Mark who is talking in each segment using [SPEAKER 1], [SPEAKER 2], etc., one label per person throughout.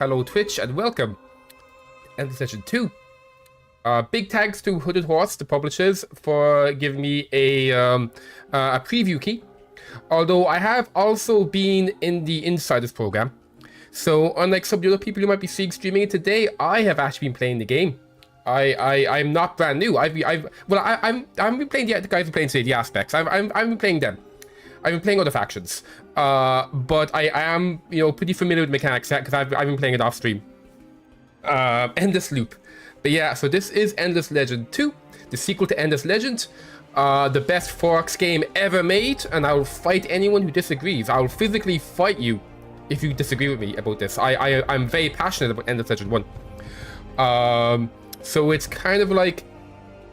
[SPEAKER 1] Hello Twitch and welcome. Endless Legend 2. Big thanks to Hooded Horse, the publishers, for giving me a preview key. Although I have also been in the Insiders program. So unlike some of the other people you might be seeing streaming it today, I have actually been playing the game. I'm not brand new. I've been playing the guys who playing today, the aspects. I've been playing them. I've been playing other factions, but I am, pretty familiar with mechanics because I've been playing it off stream. Endless Loop, but yeah. So this is Endless Legend 2, the sequel to Endless Legend, the best Forex game ever made, and I will fight anyone who disagrees. I will physically fight you if you disagree with me about this. I'm very passionate about Endless Legend 1. So it's kind of like,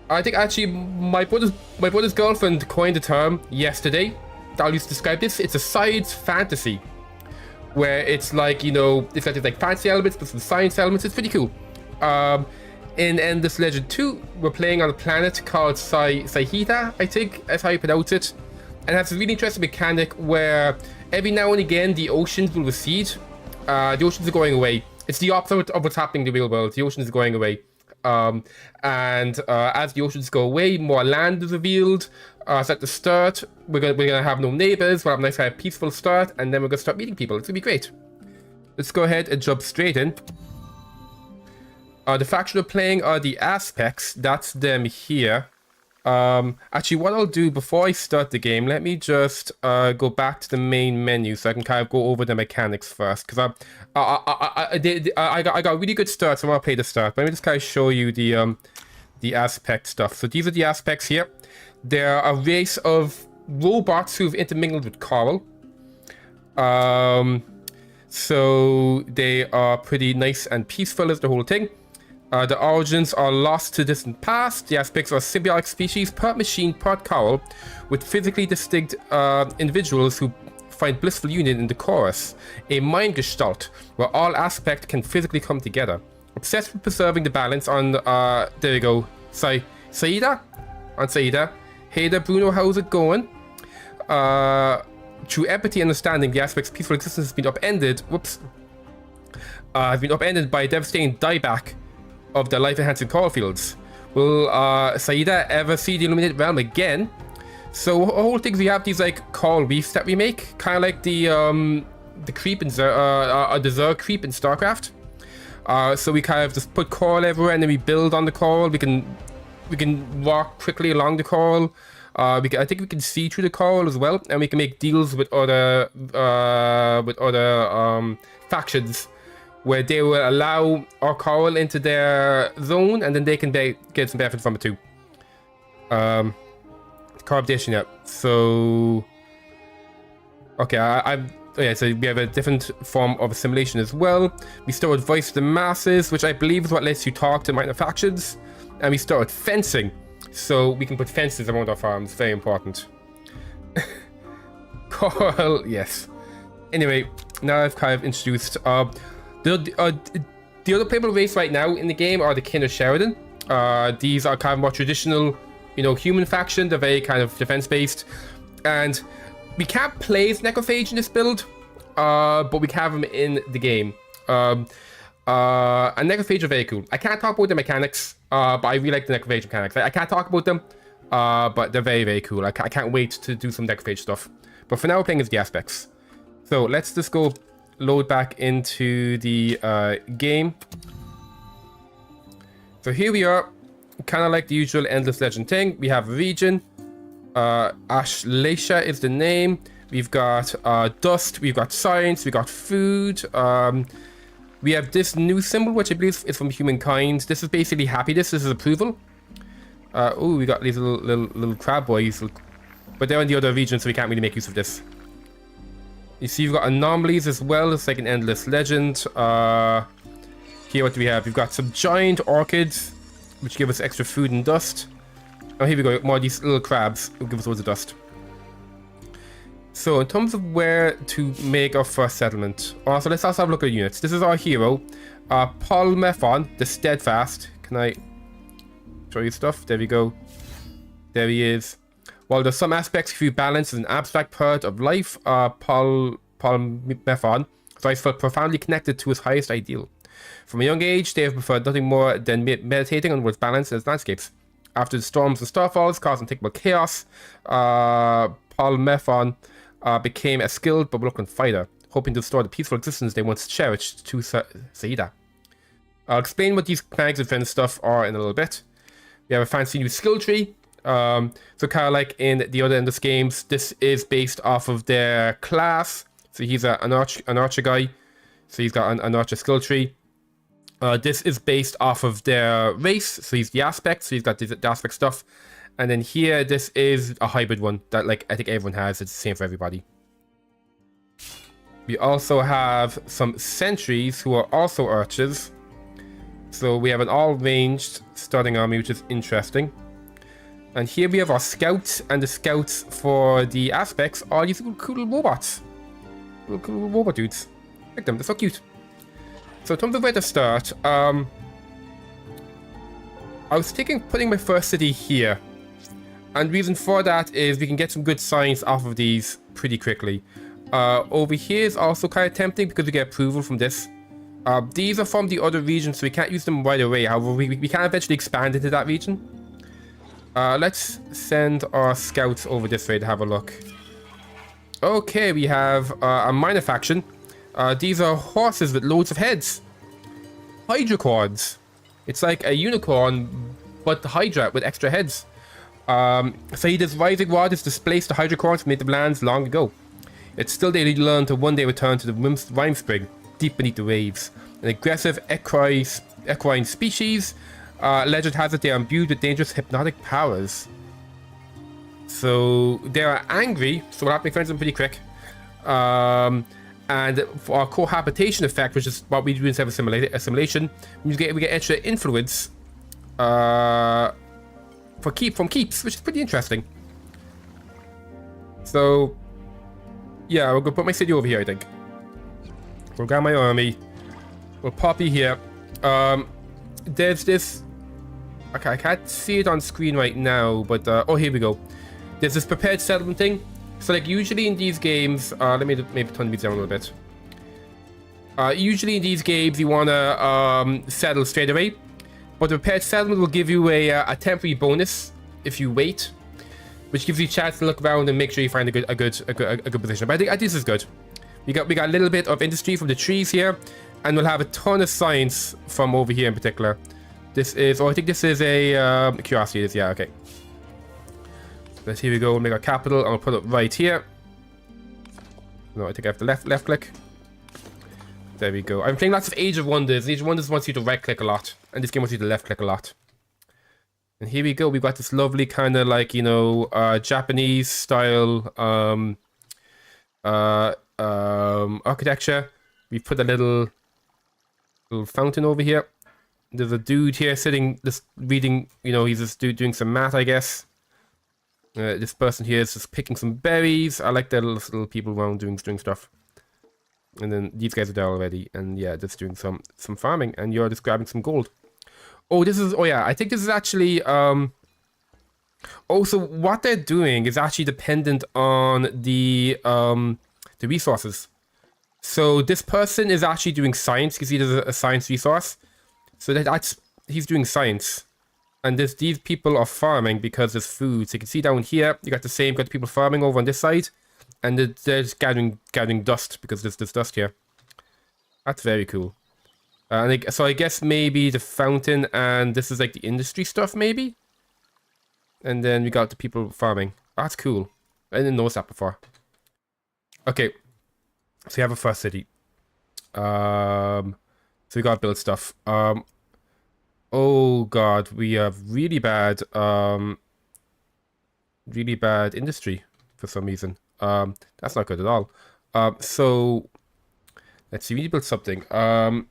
[SPEAKER 1] I think actually my brother's girlfriend coined the term yesterday. I'll use to describe this. It's a science fantasy, where it's like, it's like fantasy elements, but some science elements. It's pretty cool. In Endless Legend 2, we're playing on a planet called Saihita, I think that's how you pronounce it. And it has a really interesting mechanic where every now and again the oceans will recede. The oceans are going away. It's the opposite of what's happening in the real world. The oceans are going away. As the oceans go away, more land is revealed. So at the start, we're gonna have no neighbors. We'll have a nice kind of peaceful start, and then we're gonna start meeting people. It's gonna be great. Let's go ahead and jump straight in. The faction we're playing are the Aspects. That's them here. Actually, what I'll do before I start the game, let me just go back to the main menu so I can kind of go over the mechanics first. Because I got a really good start, so I want to play the start. But let me just kind of show you the Aspect stuff. So these are the Aspects here. They're a race of robots who've intermingled with coral. So they are pretty nice and peaceful as the whole thing. The origins are lost to distant past. The Aspects are symbiotic species, part machine, part coral, with physically distinct individuals who find blissful union in the chorus, a mind gestalt where all aspects can physically come together. Obsessed with preserving the balance on, there you go, Saida? On Saida. Hey there, Bruno, how's it going? Through empathy and understanding, the Aspects' peaceful existence has been upended. Has been upended by a devastating dieback of their life-enhancing coral fields. Will Saida ever see the illuminated realm again? So whole things, we have these like coral reefs that we make, kind of like the creep in the Zerg creep in StarCraft. So we kind of just put coral everywhere, and then we build on the coral. We can walk quickly along the coral. I think we can see through the coral as well, and we can make deals with other factions, where they will allow our coral into their zone, and then they can get some benefit from it too. Corruption, yeah. So, okay, yeah, so we have a different form of assimilation as well. We start with voice of the masses, which I believe is what lets you talk to minor factions. And we start with fencing, so we can put fences around our farms. Very important. Coral, yes. Anyway, now I've kind of introduced the other playable race right now in the game are the Kin of Sheridan. These are kind of more traditional, human faction. They're very kind of defense-based. And we can't play as Necrophage in this build, but we can have them in the game. And Necrophage are very cool. I can't talk about the mechanics, but I really like the Necrophage mechanics. I can't talk about them, but they're very, very cool. I can't wait to do some Necrophage stuff. But for now, we're playing as the Aspects. So let's just go load back into the game. So here we are, kind of like the usual Endless Legend thing. We have a region. Ashleisha is the name. We've got dust. We've got science. We've got food. We have this new symbol, which I believe is from humankind. This is basically happiness. This is approval. Oh, we got these little crab boys, but they're in the other region, so we can't really make use of this. You see, you've got anomalies as well. It's like an Endless Legend. Here, what do we have? We've got some giant orchids, which give us extra food and dust. Oh, here we go. More of these little crabs who give us loads of dust. So, in terms of where to make our first settlement. So let's also have a look at units. This is our hero, Paul Mephon, the Steadfast. Can I show you stuff? There we go. There he is. While there's some aspects of balance is an abstract part of life, Paul Mephon so I felt profoundly connected to its highest ideal. From a young age, they have preferred nothing more than meditating on world's balance and its landscapes. After the storms and starfalls caused unthinkable chaos, Paul Methon became a skilled but reluctant fighter, hoping to restore the peaceful existence they once cherished to Saida. I'll explain what these mechanics and defense stuff are in a little bit. We have a fancy new skill tree. So kind of like in the other Endless games, this is based off of their class. So he's an archer guy. So he's got an archer skill tree. This is based off of their race. So he's the aspect. So he's got the aspect stuff. And then here, this is a hybrid one that like I think everyone has. It's the same for everybody. We also have some sentries who are also archers. So we have an all-ranged starting army, which is interesting. And here we have our scouts, and the scouts for the aspects are these little cool robots. Little cool robot dudes. Like them, they're so cute. So in terms of where to start, I was thinking putting my first city here. And the reason for that is we can get some good science off of these pretty quickly. Over here is also kind of tempting because we get approval from this. These are from the other regions, so we can't use them right away. However, we can eventually expand into that region. Let's send our scouts over this way to have a look. Okay, we have a minor faction. These are horses with loads of heads. Hydrocorns. It's like a unicorn, but the Hydra with extra heads. Saida's rising rod has displaced the hydrocorns from native lands long ago. It's still they learn to one day return to the rhyme spring, deep beneath the waves. An aggressive equine species. Legend has it they are imbued with dangerous hypnotic powers. So they are angry, so we'll have to make friends with them pretty quick. And for our cohabitation effect, which is what we do instead of assimilation, we get extra influence from keeps, which is pretty interesting. So yeah, we're gonna put my city over here, I think. We'll grab my army. We'll pop you here. There's this. Okay, I can't see it on screen right now, but oh, here we go. There's this prepared settlement thing. So like usually in these games, let me maybe turn these down a little bit. Usually in these games you wanna settle straight away, but the prepared settlement will give you a temporary bonus if you wait, which gives you a chance to look around and make sure you find a good position. But I think this is good. We got a little bit of industry from the trees here, and we'll have a ton of science from over here in particular. This is, oh, I think this is a curiosity. Yeah, okay. Let's here we go. We'll make our capital, and I'll put it right here. No, I think I have to left click. There we go. I'm playing lots of Age of Wonders. Age of Wonders wants you to right click a lot, and this game wants you to left click a lot. And here we go. We've got this lovely kind of like, you know, Japanese style architecture. We put a little fountain over here. There's a dude here sitting, just reading, you know, he's just doing some math, I guess. This person here is just picking some berries. I like the little people around doing stuff. And then these guys are there already, and yeah, just doing some farming, and you're just grabbing some gold. Oh, this is, oh yeah, I think this is actually, also what they're doing is actually dependent on the resources. So this person is actually doing science, because he does a science resource. So that's, he's doing science. And these people are farming because there's food. So you can see down here, you got the people farming over on this side. And they're just gathering dust because there's dust here. That's very cool. So I guess maybe the fountain and this is like the industry stuff maybe? And then we got the people farming. That's cool. I didn't notice that before. Okay. So you have a first city. So we gotta build stuff. Oh god, we have really bad industry for some reason. That's not good at all. So let's see, we need to build something. I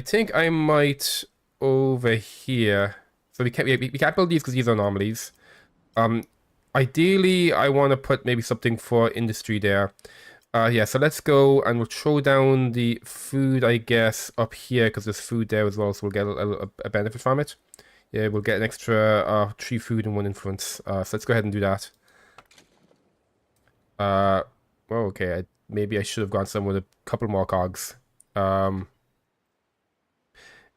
[SPEAKER 1] think I might over here. So we can't build these because these are anomalies. Ideally, I want to put maybe something for industry there. Yeah, so let's go and we'll throw down the food, I guess, up here because there's food there as well, so we'll get a benefit from it. Yeah, we'll get an extra 3 food and 1 influence. So let's go ahead and do that. Oh, okay. Maybe I should have gone somewhere with a couple more cogs. I mean,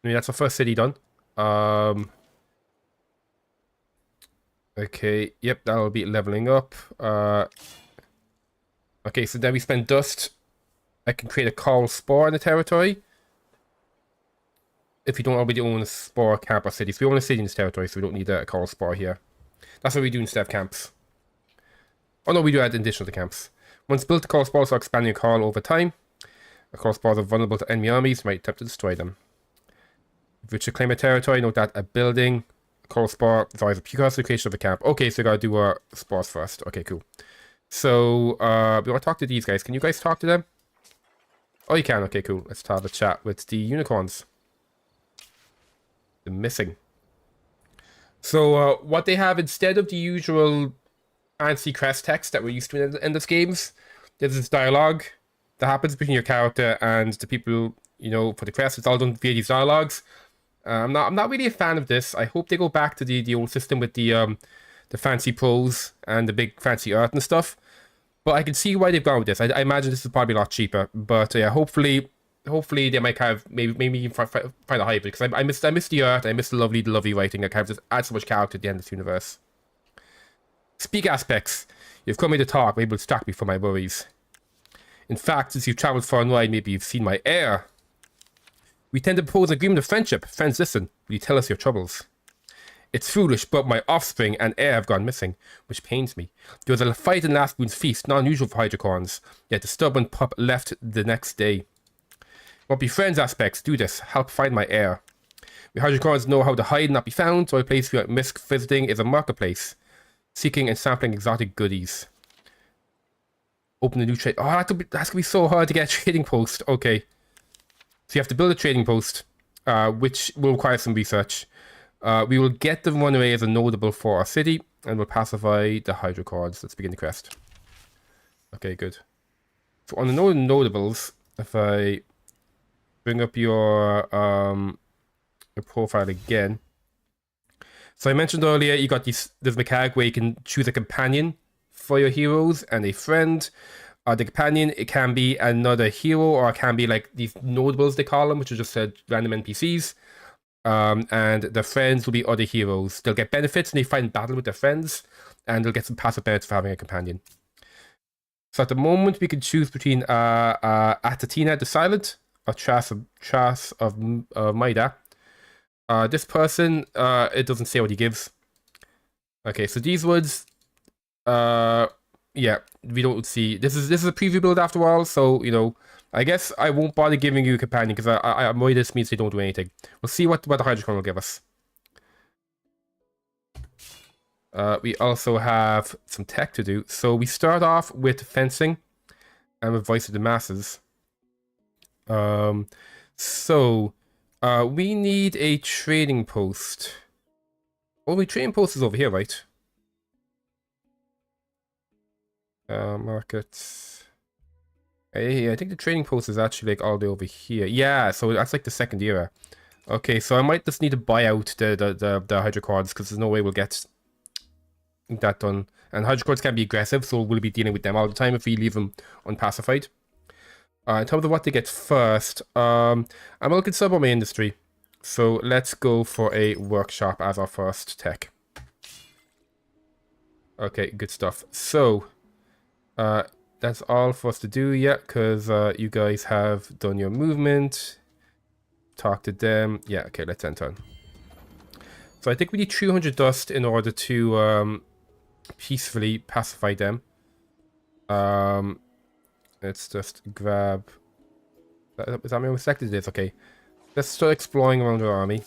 [SPEAKER 1] that's our first city done. Okay, yep, that'll be leveling up. Okay, so then we spend dust. I can create a coral spore in the territory. If you don't already own a spore camp or city. So we own a city in this territory, so we don't need a coral spore here. That's what we do instead of camps. Oh no, we do add additional to camps. Once built, the coral spores are expanding your coral over time. The coral spores are vulnerable to enemy armies, might attempt to destroy them. If you should claim a territory, note that a building, coral spore is always a precursor to the creation of a camp. Okay, so we gotta do our spores first. Okay, cool. So, we want to talk to these guys. Can you guys talk to them? Oh, you can. Okay, cool. Let's have a chat with the unicorns. They're missing. So, what they have instead of the usual fancy crest text that we're used to in endless games, there's this dialogue that happens between your character and the people, you know, for the crest. It's all done via these dialogues. I'm not really a fan of this. I hope they go back to the old system with the fancy prose and the big fancy art and stuff. But I can see why they've gone with this. I imagine this is probably a lot cheaper. But yeah, hopefully they might have maybe you can find a hybrid, because I miss the art, I miss the lovely writing that kind of just adds so much character at the end of this universe. Speak aspects. You've come here to talk, maybe distract me from my worries. In fact, since you've travelled far and wide, maybe you've seen my heir. We tend to propose an agreement of friendship. Friends, listen. Will you tell us your troubles? It's foolish, but my offspring and heir have gone missing, which pains me. There was a fight in last moon's feast, not unusual for hydrocorns, yet the stubborn pup left the next day. Won't be friends aspects, do this, help find my heir. We hydrocorns know how to hide and not be found, so a place we miss visiting is a marketplace, seeking and sampling exotic goodies. Open a new trade. Oh, that's gonna be so hard to get a trading post. Okay. So you have to build a trading post, which will require some research. We will get the runaway as a notable for our city, and we'll pacify the hydrocords. Let's begin the quest. Okay, good. So on the notables, if I bring up your profile again. So I mentioned earlier, you got this mechanic where you can choose a companion for your heroes and a friend. The companion, it can be another hero, or it can be like these notables, they call them, which are just random NPCs. And their friends will be other heroes. They'll get benefits and they fight in battle with their friends, and they'll get some passive benefits for having a companion. So at the moment, we can choose between Atatina the Silent or Tras of Maida. This person, it doesn't say what he gives. Okay, so these words, yeah, we don't see. This is a preview build after all, so you know, I guess I won't bother giving you a companion because I'm worried this means they don't do anything. We'll see what the hydrocorn will give us. We also have some tech to do. So we start off with fencing and with Voice of the Masses. We need a trading post. Oh, the trading post is over here, right? Markets. Hey, I think the trading post is actually like all the way over here. Yeah, so that's like the second era. Okay, so I might just need to buy out the hydrocords because there's no way we'll get that done. And hydrocords can be aggressive, so we'll be dealing with them all the time if we leave them unpacified. In terms of what to get first, I'm looking at submarine industry. So let's go for a workshop as our first tech. Okay, good stuff. So, that's all for us to do yet, because you guys have done your movement. Talk to them. Yeah, okay, let's end turn. So I think we need 300 dust in order to peacefully pacify them. Let's just grab... Is that my selected? It is, okay. Let's start exploring around our army.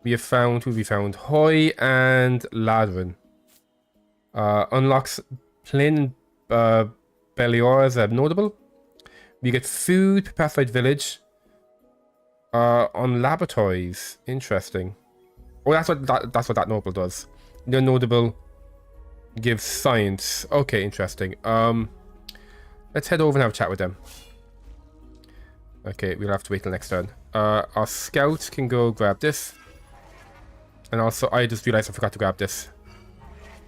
[SPEAKER 1] We have found... Who have we found? Hoy and Ladrin. Unlocks Plain Belior as a notable. We get food, pacified village. On laboratories. Interesting. Oh, that's what that notable does. The notable gives science. Okay, interesting. Let's head over and have a chat with them. Okay, we'll have to wait till next turn. Our scouts can go grab this. And also, I just realized I forgot to grab this.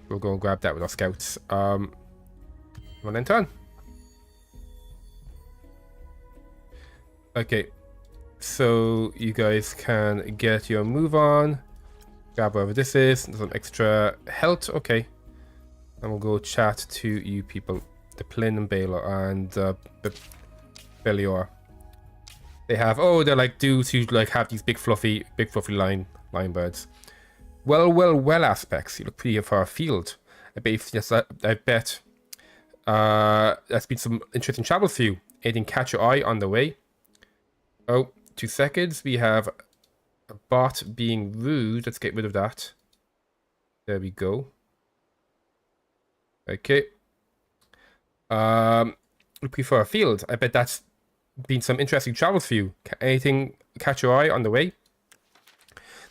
[SPEAKER 1] We'll go and grab that with our scouts. Well then, turn. Okay, so you guys can get your move on. Grab whatever this is. Some extra health. Okay, and we'll go chat to you people, the Plin and Baylor and Belior. They have, oh, they're like dudes who like have these big fluffy line birds. Well aspects. You look pretty far afield. I bet yes, I bet that's been some interesting travels for you. Anything catch your eye on the way? Oh, 2 seconds. We have a bot being rude. Let's get rid of that. There we go. Okay. We prefer a field. I bet that's been some interesting travels for you. Anything catch your eye on the way?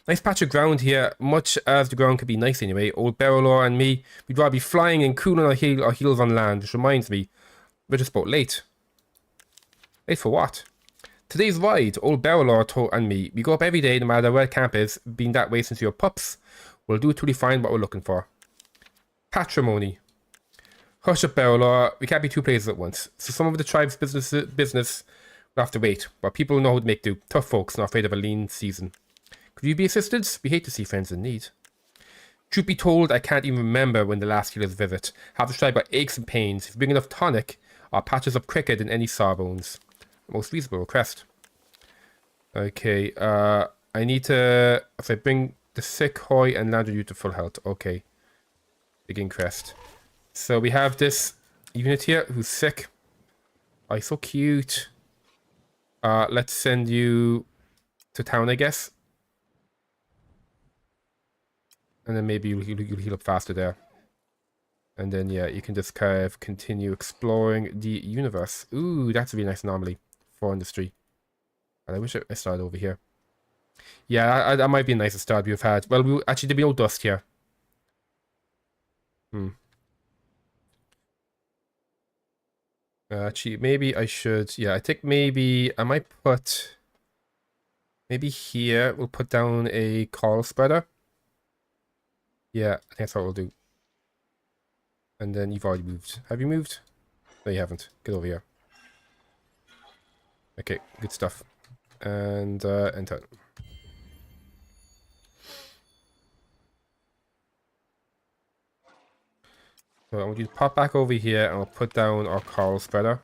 [SPEAKER 1] Nice patch of ground here, much as the ground could be nice anyway. Old Barrelor and me, we'd rather be flying and cooling our heels on land, which reminds me, we're just about late. Late for what? Today's ride, Old Barrelor and me, we go up every day no matter where camp is, been that way since we were pups. We'll do till we find what we're looking for. Patrimony. Hush up, Barrelor, we can't be 2 places at once. So some of the tribe's business will have to wait, but people know how to make do. Tough folks, not afraid of a lean season. Could you be assisted? We hate to see friends in need. Truth be told, I can't even remember when the last healer's visit. Half the tribe got aches and pains. If you bring enough tonic, our patches up quicker than any sawbones. Most reasonable request. Okay, I need to... If I bring the sick, Hoy, and landed you to full health. Okay. Begin crest. So we have this unit here who's sick. Oh, he's so cute. Let's send you to town, I guess. And then maybe you'll heal up faster there. And then, yeah, you can just kind of continue exploring the universe. Ooh, that's a really nice anomaly for industry. And I wish I started over here. Yeah, that might be a nicer start we've had. Well, actually, there'll be no dust here. Actually, maybe I should... Yeah, I think maybe I might put... Maybe here, we'll put down a coral spreader. Yeah, I think that's what we'll do. And then you've already moved. Have you moved? No, you haven't. Get over here. Okay, good stuff. And enter. So I want you to pop back over here and I'll put down our coral spreader.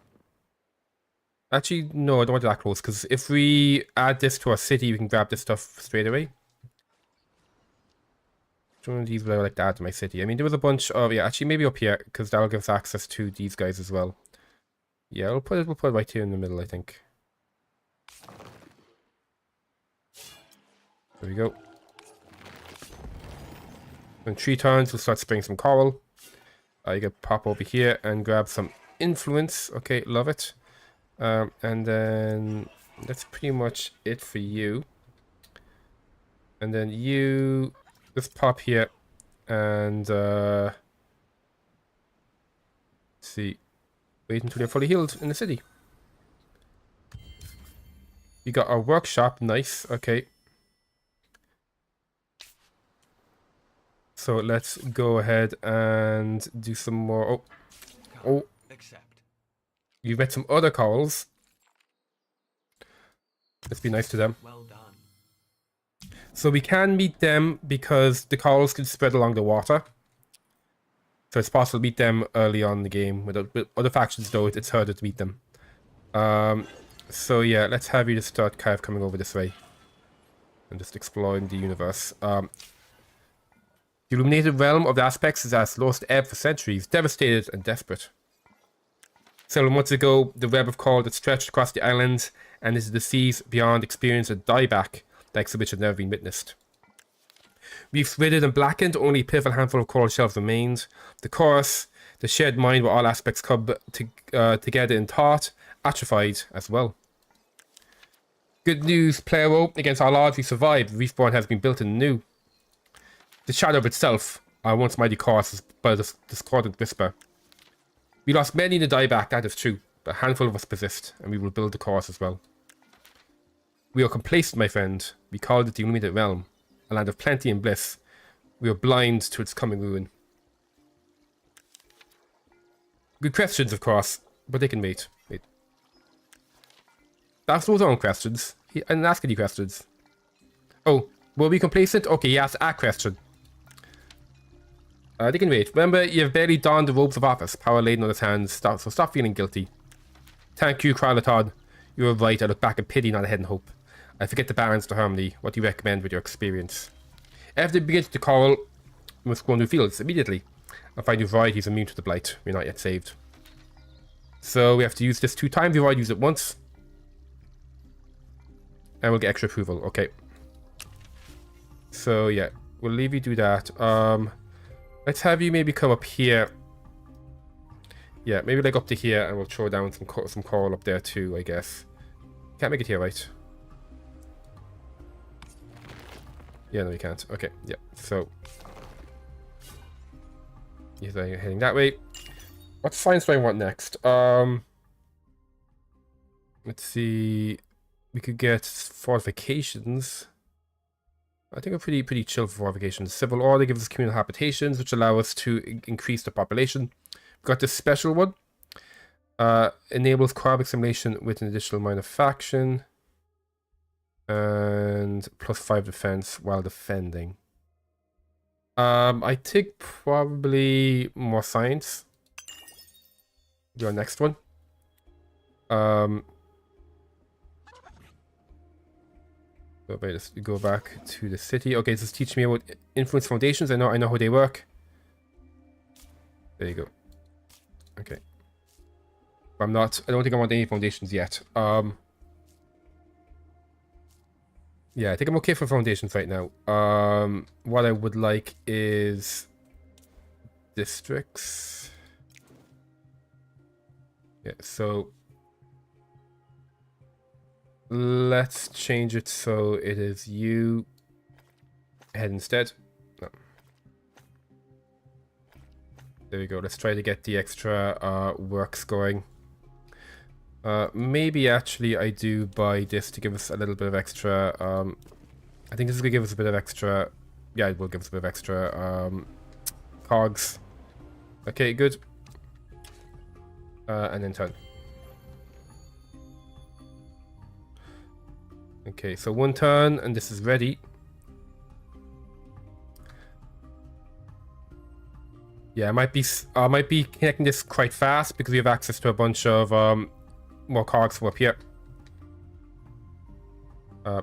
[SPEAKER 1] Actually, no, I don't want it that close, because if we add this to our city, we can grab this stuff straight away. Which one of these would I like to add to my city? I mean, there was a bunch of... Yeah, actually, maybe up here, because that'll give us access to these guys as well. Yeah, we'll put it right here in the middle, I think. There we go. In 3 turns, we'll start spraying some coral. You can pop over here and grab some influence. Okay, love it. And then that's pretty much it for you. And then you just pop here and let's see. Wait until you're fully healed in the city. You got our workshop, nice, okay. So let's go ahead and do some more. Oh. You've met some other corals. Let's be nice to them.
[SPEAKER 2] Well done.
[SPEAKER 1] So we can meet them because the corals can spread along the water. So it's possible to meet them early on in the game. With other factions, though, it's harder to meet them. So yeah, let's have you just start kind of coming over this way. And just exploring the universe. The illuminated realm of the aspects is at its lowest ebb for centuries, devastated and desperate. Several months ago, the web of coral that stretched across the island and into the seas beyond experienced a dieback like which had never been witnessed. Reefs withered and blackened, only a pitiful handful of coral shells remained. The chorus, the shared mind where all aspects come together in thought, atrophied as well. Good news, player. Against our odds, we survived. Reefborn has been built anew. The shadow of itself, our once mighty chorus, is but a discordant whisper. We lost many in the dieback, that is true, but a handful of us persist, and we will build the chorus as well. We are complacent, my friend. We called it the illuminated realm, a land of plenty and bliss. We are blind to its coming ruin. Good questions, of course, but they can wait. Wait. That's those own questions. I didn't ask any questions. Oh, were we complacent? Okay, he asked a question. They can wait. Remember, you've barely donned the robes of office. Power laden on his hands. So stop feeling guilty. Thank you, Kralatodd. You were right. I look back in pity, not ahead in hope. I forget the balance to harmony. What do you recommend with your experience? After it begins to coral, we must go on new fields immediately. And find new varieties immune to the blight. We're not yet saved. So we have to use this 2 times. We've already used it once. And we'll get extra approval. Okay. So yeah, we'll leave you do that. Let's have you maybe come up here. Yeah, maybe like up to here, and we'll throw down some coral up there too, I guess. Can't make it here, right? Yeah, no, we can't. Okay, yeah. So you're heading that way. What science do I want next? Let's see. We could get fortifications. I think we're pretty chill for fortifications. Civil order gives us communal habitations, which allow us to increase the population. We've got this special one. Enables carbon simulation with an additional minor faction. And +5 defense while defending. I think probably more science. Your next one. Let's go back to the city. Okay, this is teaching me about influence foundations. I know how they work. There you go. Okay. I don't think I want any foundations yet. Yeah, I think I'm okay for foundations right now. What I would like is districts. Yeah, so let's change it so it is you head instead. No. There we go. Let's try to get the extra works going. Maybe actually I do buy this to give us a little bit of extra. I think this is going to give us a bit of extra. Yeah, it will give us a bit of extra cogs. Okay, good. And then turn. Okay, so 1 turn, and this is ready. Yeah, I might be connecting this quite fast because we have access to a bunch of more cogs from up here.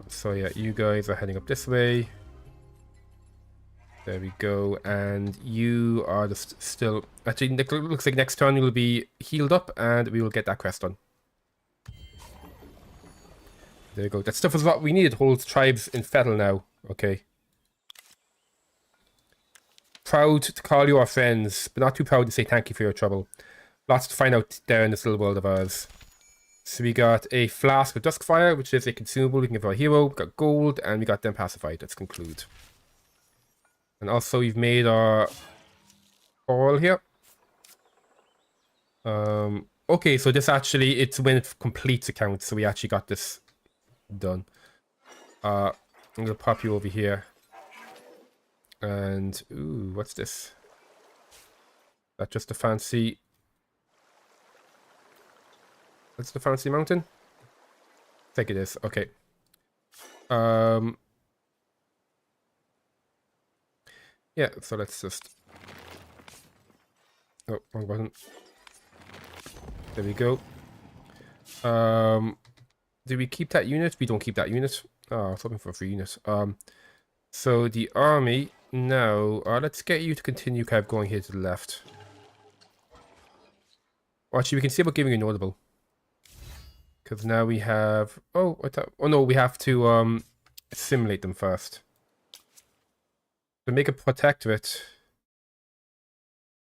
[SPEAKER 1] So yeah, you guys are heading up this way. There we go, and you are just still. Actually, it looks like next turn you will be healed up, and we will get that quest done. There you go. That stuff is what we needed. Holds tribes in Fettle now. Okay. Proud to call you our friends, but not too proud to say thank you for your trouble. Lots to find out there in this little world of ours. So we got a flask with Duskfire, which is a consumable we can give our hero. We got gold, and we got them pacified. Let's conclude. And also we've made our coral here. Okay, so this actually, it's when it completes a count, so we actually got this done. I'm gonna pop you over here. And ooh, what's this? That's just a fancy. That's the fancy mountain. I think it is. Okay. Yeah. So let's just. Oh, wrong button. There we go. Do we keep that unit? We don't keep that unit. Oh, I was looking for a free unit. So the army now. Let's get you to continue kind of going here to the left. Actually, we can see about giving you notable. Because now we have. Oh, I thought. Oh no, we have to assimilate them first. To make a protectorate.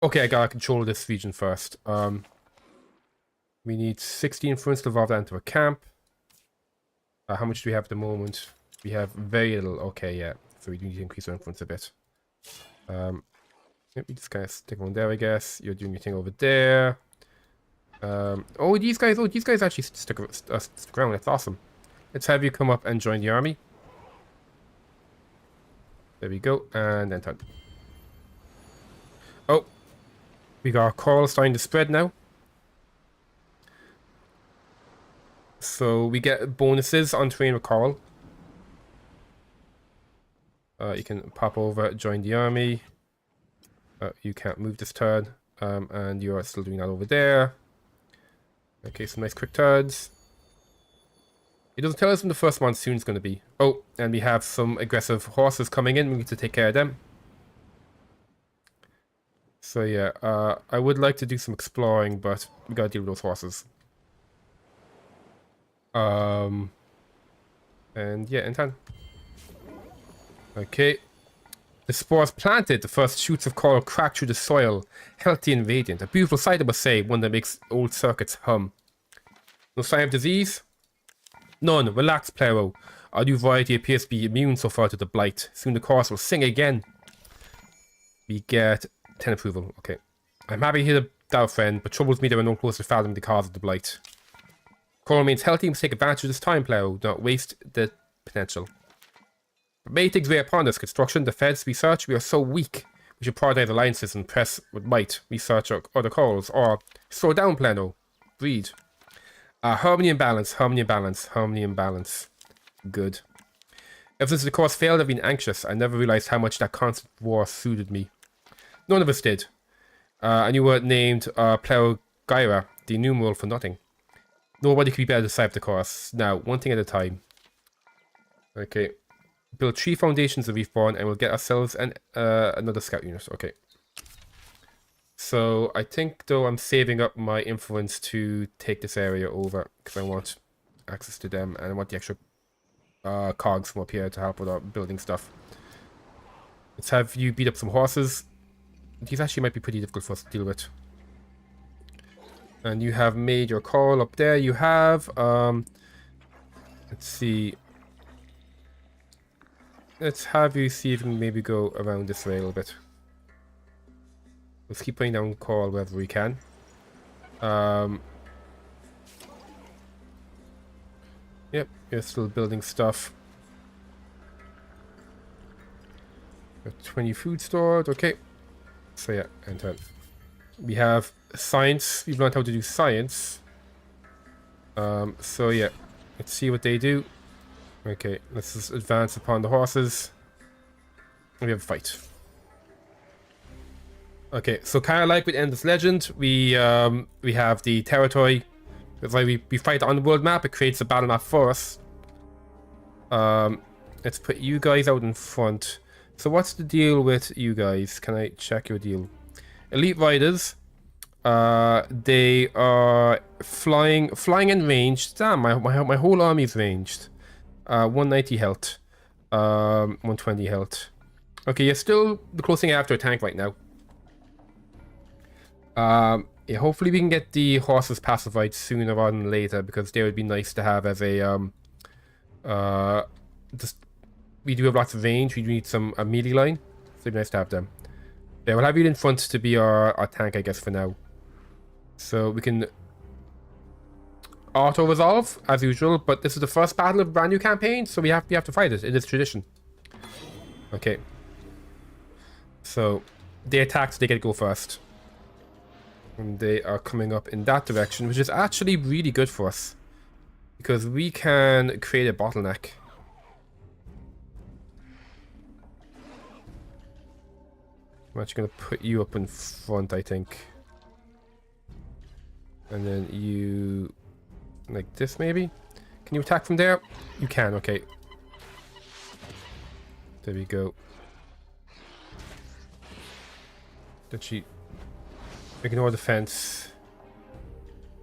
[SPEAKER 1] Okay, I gotta control this region first. We need 60 influence to evolve that into a camp. How much do we have at the moment? We have very little. Okay, yeah. So we do need to increase our influence a bit. Let me just kind of stick on there, I guess. You're doing your thing over there. Oh, these guys actually stick around. That's awesome. Let's have you come up and join the army. There we go. And then turn. Oh. We got our coral starting to spread now. So we get bonuses on terrain recall. You can pop over, join the army. You can't move this turn. And you're still doing that over there. Okay, some nice quick turns. It doesn't tell us when the first monsoon is going to be. Oh, and we have some aggressive horses coming in. We need to take care of them. So yeah, I would like to do some exploring, but we gotta deal with those horses. And yeah, in 10. Okay. The spores planted, the first shoots of coral crack through the soil, healthy and radiant. A beautiful sight, I must say, one that makes old circuits hum. No sign of disease? None. Relax, Plero. Our new variety appears to be immune so far to the blight. Soon the chorus will sing again. We get 10 approval. Okay. I'm happy to hear that, friend, but troubles me there are no closer to fathoming the cause of the blight. Coral remains healthy and must take advantage of this time, Plero. Do not waste the potential. But many things weigh upon us. Construction, defense, research. We are so weak. We should prioritize alliances and press with might. Research other corals. Or slow down, Plano. Breed. Harmony and balance. Harmony and balance. Harmony and balance. Good. Ever since the course failed, I've been anxious. I never realized how much that constant war suited me. None of us did. And you were named Plero Gyra, the numeral for nothing. Nobody could be better to decipher the course. Now, one thing at a time. Okay. Build 3 foundations of Reefborn and we'll get ourselves another scout unit. Okay. So, I think, though, I'm saving up my influence to take this area over. Because I want access to them and I want the extra cogs from up here to help with our building stuff. Let's have you beat up some horses. These actually might be pretty difficult for us to deal with. And you have made your call up there. You have, let's see. Let's have you see if we can maybe go around this way a little bit. Let's keep putting down call wherever we can. Yep, you're still building stuff. 20 food stored, okay. So yeah, and 10. We have science. We've learned how to do science. So yeah, let's see what they do. Okay, let's just advance upon the horses. We have a fight. Okay, so kind of like with Endless Legend, we have the territory. It's like we fight on the world map. It creates a battle map for us. Let's put you guys out in front. So what's the deal with you guys? Can I check your deal? Elite Riders. They are flying and ranged. Damn, my whole army's ranged. 190 health. 120 health. Okay, you're still the closest thing after a tank right now. Yeah, hopefully we can get the horses pacified sooner rather than later because they would be nice to have as a just we do have lots of range. We do need a melee line, so it'd be nice to have them. Yeah, we'll have you in front to be our tank, I guess, for now. So we can auto resolve as usual, but this is the first battle of a brand new campaign, so we have to fight it. It is tradition. Okay. So they attack, so they get to go first. And they are coming up in that direction, which is actually really good for us. Because we can create a bottleneck. I'm actually going to put you up in front, I think. And then you... like this, maybe? Can you attack from there? You can, okay. There we go. Did she... ignore defense.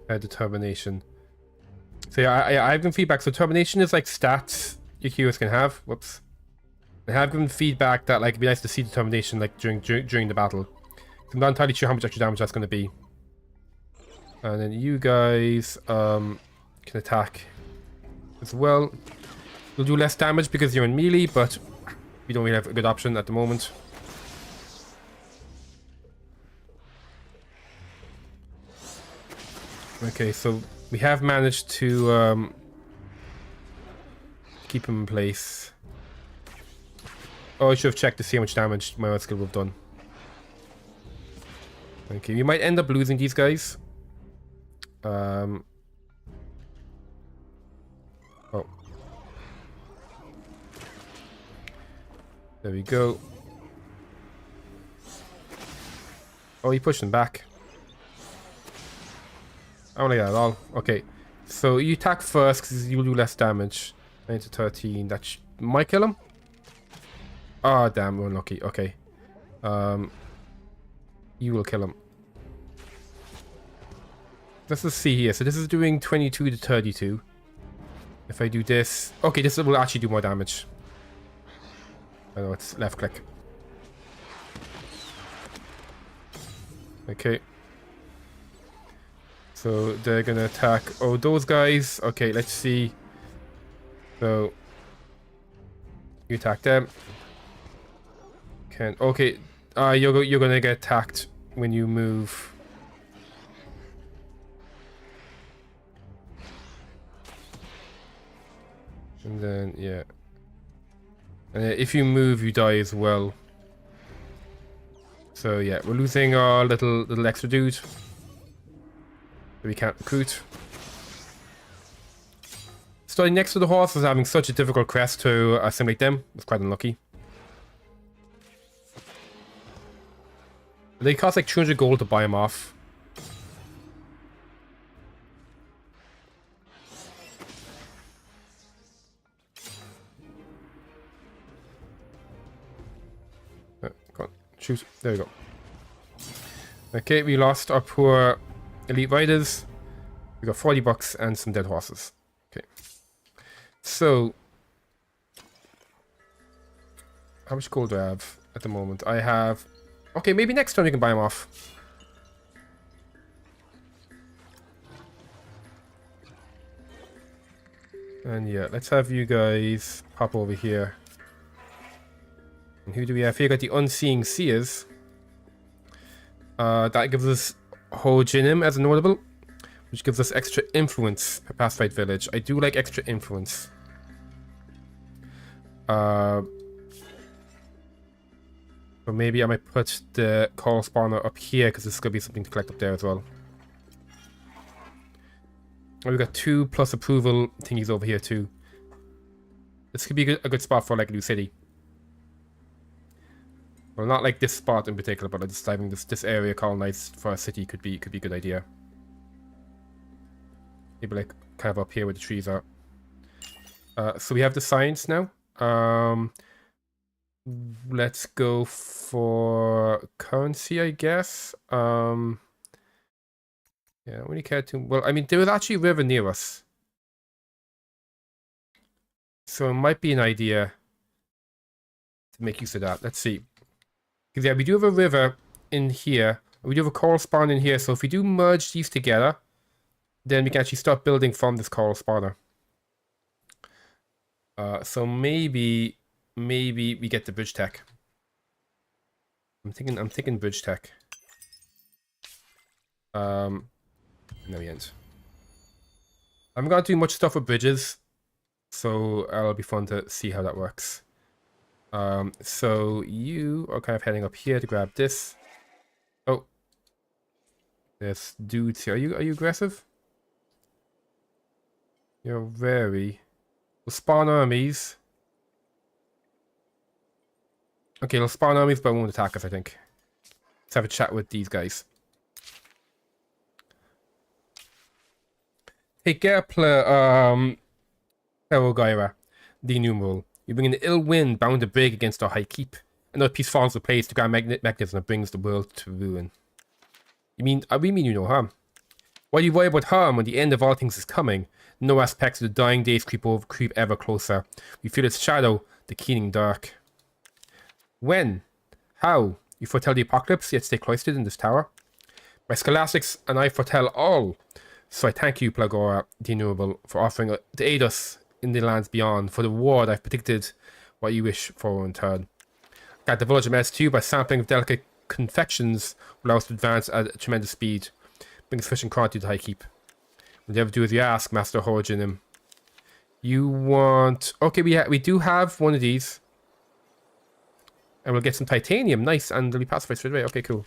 [SPEAKER 1] Determination. So yeah, I've given feedback. So determination is like stats your heroes can have. Whoops. I have given feedback that like it'd be nice to see determination like during the battle. I'm not entirely sure how much extra damage that's going to be. And then you guys can attack as well. You'll do less damage because you're in melee, but we don't really have a good option at the moment. Okay, so we have managed to keep him in place. Oh, I should have checked to see how much damage my other skill would have done. Okay, we might end up losing these guys. There we go. Oh, he pushed him back. I don't like that at all. Okay. So you attack first because you'll do less damage. 9 to 13. That might kill him. Oh, damn. We're unlucky. Okay. You will kill him. Let's just see here. So this is doing 22 to 32. If I do this... Okay, this will actually do more damage. I know, it's left click. Okay. So they're gonna attack... Oh, those guys. Okay, let's see. So... You attack them. Okay. You're gonna get attacked when you move. And then, yeah. And if you move, you die as well. So yeah, we're losing our little extra dude that we can't recruit. Starting next to the horse is having such a difficult quest to assimilate them. It's quite unlucky. They cost like 200 gold to buy them off. Go on, shoot. There we go. Okay, we lost our poor elite riders. We got 40 bucks and some dead horses. Okay. So, how much gold do I have at the moment? I have... Okay, maybe next time we can buy them off. And yeah, let's have you guys pop over here. And who do we have here? Got the Unseeing Seers. That gives us Ho Jinim as a notable, which gives us extra influence per pacified village. I do like extra influence. But maybe I might put the call spawner up here because there's going to be something to collect up there as well. Oh, we got 2 plus approval thingies over here too. This could be a good spot for like a new city. Well, not like this spot in particular, but just having this area colonized for a city could be a good idea. Maybe like kind of up here where the trees are. So we have the science now. Let's go for currency, I guess. Yeah, I don't really care too... Well, I mean, there was actually a river near us. So it might be an idea to make use of that. Let's see. Because yeah, we do have a river in here. We do have a coral spawn in here. So if we do merge these together, then we can actually start building from this coral spawner. So maybe we get the bridge tech. I'm thinking bridge tech. No, we ain't. I'm gonna do much stuff with bridges, so it'll be fun to see how that works. So you are kind of heading up here to grab this. Oh, there's dudes here. Are you aggressive? You're very... We'll spawn armies. Okay, they'll spawn armies, but won't attack us, I think. Let's have a chat with these guys. Hey, Gerpler, Perogyra, the numeral. You bring an ill wind bound to break against our high keep. Another piece falls into place to grab mechanism that brings the world to ruin. We mean you no harm. Why do you worry about harm when the end of all things is coming? No aspects of the dying days creep ever closer. We feel its shadow, the keening dark. When? How? You foretell the apocalypse, yet stay cloistered in this tower? My scholastics and I foretell all. So I thank you, Plagora, the Innumerable, for offering to aid us in the lands beyond. For the reward, I've predicted what you wish for in turn. Guide the village of mess to you by sampling of delicate confections will allow us to advance at a tremendous speed. Bring sufficient quantity to high keep. We'll never do as you ask, Master Horojinim. You want... Okay, we do have one of these. And we'll get some titanium. Nice. And they'll be pacified straight away. Okay, cool.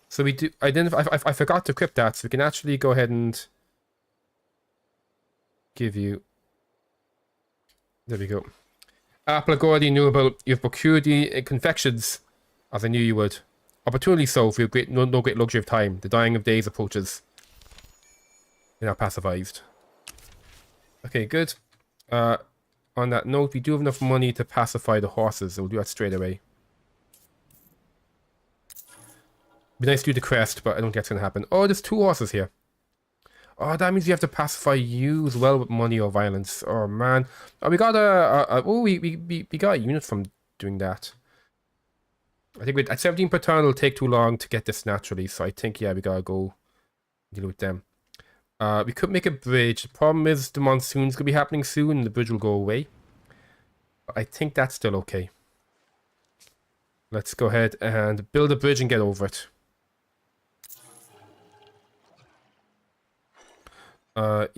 [SPEAKER 1] So we do... I forgot to equip that. So we can actually go ahead and... give you... There we go. Applicor the innumerable, you've procured the confections, as I knew you would. Opportunely so, for your no great luxury of time. The dying of days approaches. You're now pacifized. Okay, good. On that note, we do have enough money to pacify the horses, so we'll do that straight away. Be nice to do the crest, but I don't think that's going to happen. Oh, there's 2 horses here. Oh, that means you have to pacify you as well with money or violence. Oh, man. Oh, we got we got a unit from doing that. I think at 17 per turn, it'll take too long to get this naturally, so I think, yeah, we gotta go deal with them. We could make a bridge. The problem is the monsoon's gonna be happening soon, and the bridge will go away. But I think that's still okay. Let's go ahead and build a bridge and get over it. Okay,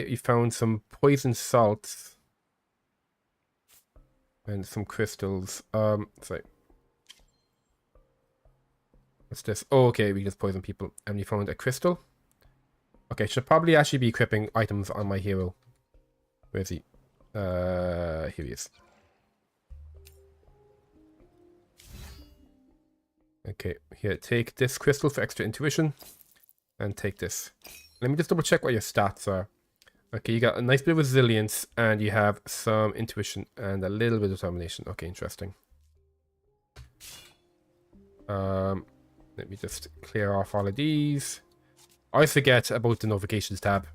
[SPEAKER 1] you found some poison salts. And some crystals. Sorry. What's this? Oh, okay, we just poison people. And we found a crystal. Okay, should probably actually be equipping items on my hero. Where is he? Here he is. Okay, here, take this crystal for extra intuition. And take this. Let me just double check what your stats are. Okay, you got a nice bit of resilience, and you have some intuition and a little bit of determination. Okay, interesting. Let me just clear off all of these. I forget about the notifications tab.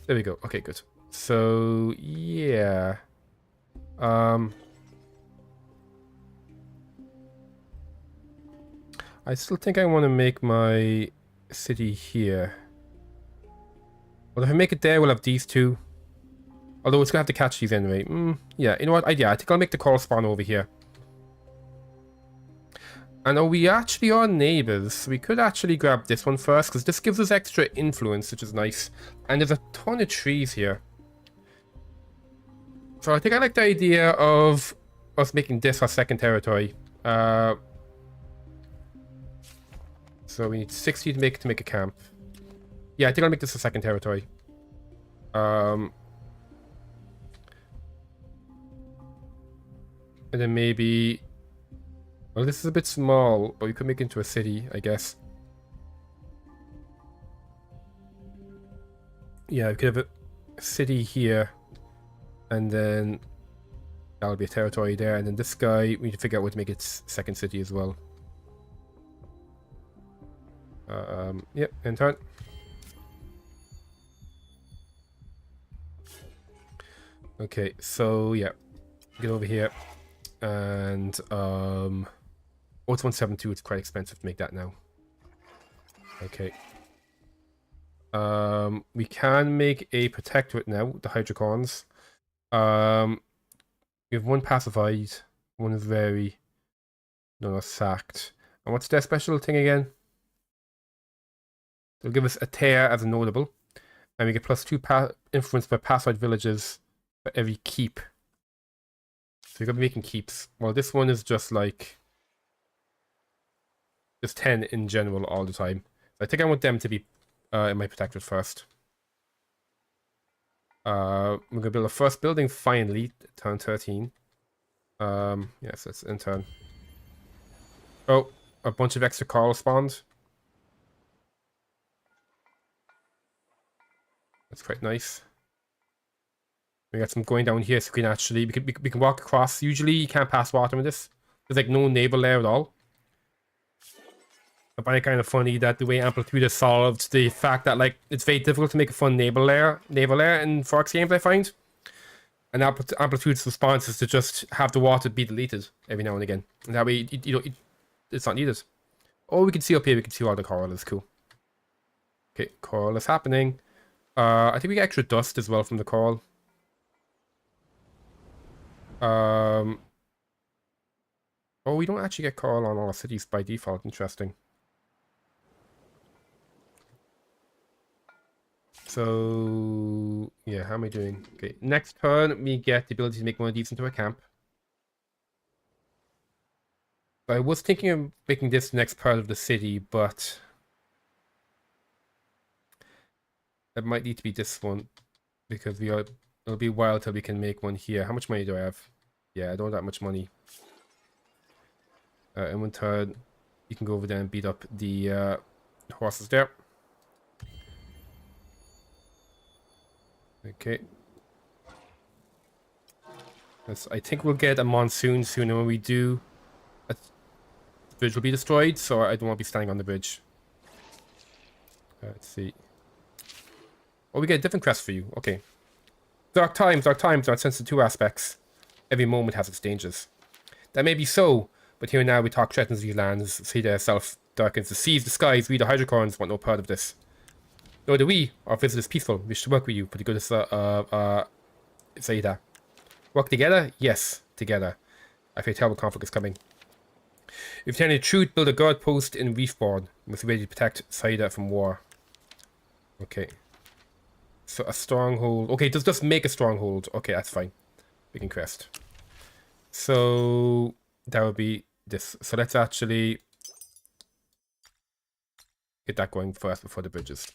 [SPEAKER 1] There we go. Okay, good. So, yeah. I still think I want to make my city here. Well, if I make it there, we'll have these 2. Although it's going to have to catch these anyway. Yeah, you know what? Yeah, I think I'll make the call spawn over here. And we actually are neighbors. We could actually grab this one first, because this gives us extra influence, which is nice. And there's a ton of trees here. So I think I like the idea of us making this our second territory. So we need 60 to make a camp. Yeah, I think I'll make this a second territory. And then maybe... Well, this is a bit small, but we could make it into a city, I guess. Yeah, we could have a city here. And then that'll be a territory there. And then this guy, we need to figure out what to make its second city as well. Yep, end turn. Okay, so yeah, get over here, and oh, it's 172. It's quite expensive to make that now. Okay. We can make a protectorate now with the hydrocons. We have 1 pacified, 1 is very, no, sacked. And what's their special thing again? They'll give us a tear as a notable, and we get +2 influence per pacified villages for every keep. So you're gonna be making keeps. Well, this one is just like just 10 in general all the time. I think I want them to be in my protectorate first. We're gonna build a first building finally, turn 13. Yes, it's in turn. Oh, a bunch of extra coral spawned. That's quite nice. We got some going down here, so we can actually we can walk across. Usually you can't pass water with this. There's like no naval layer at all. I find it kind of funny that the way Amplitude has solved the fact that like it's very difficult to make a fun naval layer in Fox games, I find. And Amplitude's response is to just have the water be deleted every now and again. And that way, it's not needed. Oh, we can see up here, we can see all the coral, is cool. Okay, coral is happening. I think we get extra dust as well from the coral. Oh, we don't actually get coral on all our cities by default. Interesting. So, yeah, how am I doing? Okay, next turn, we get the ability to make one of these into a camp. I was thinking of making this the next part of the city, but It might need to be this one because it'll be a while till we can make one here. How much money do I have? Yeah, I don't have that much money. In one turn, you can go over there and beat up the horses there. Okay. I think we'll get a monsoon soon, and when we do, the bridge will be destroyed, so I don't want to be standing on the bridge. Let's see. Oh, we get a different crest for you. Okay. Dark times are sensitive to aspects. Every moment has its dangers. That may be so, but here and now we talk threatens these lands. Sea itself darkens the seas, the skies. We, the hydrocorns, want no part of this. Nor do we, our visit is peaceful. We wish to work with you for the good of Zeta. Work together? Yes, together. I fear terrible conflict is coming. If you tell the truth, build a guard post in Reefboard. We must be ready to protect Saida from war. Okay. So a stronghold. Okay, does just make a stronghold. Okay, that's fine. We can crest. So that would be this. So let's actually get that going first before the bridges.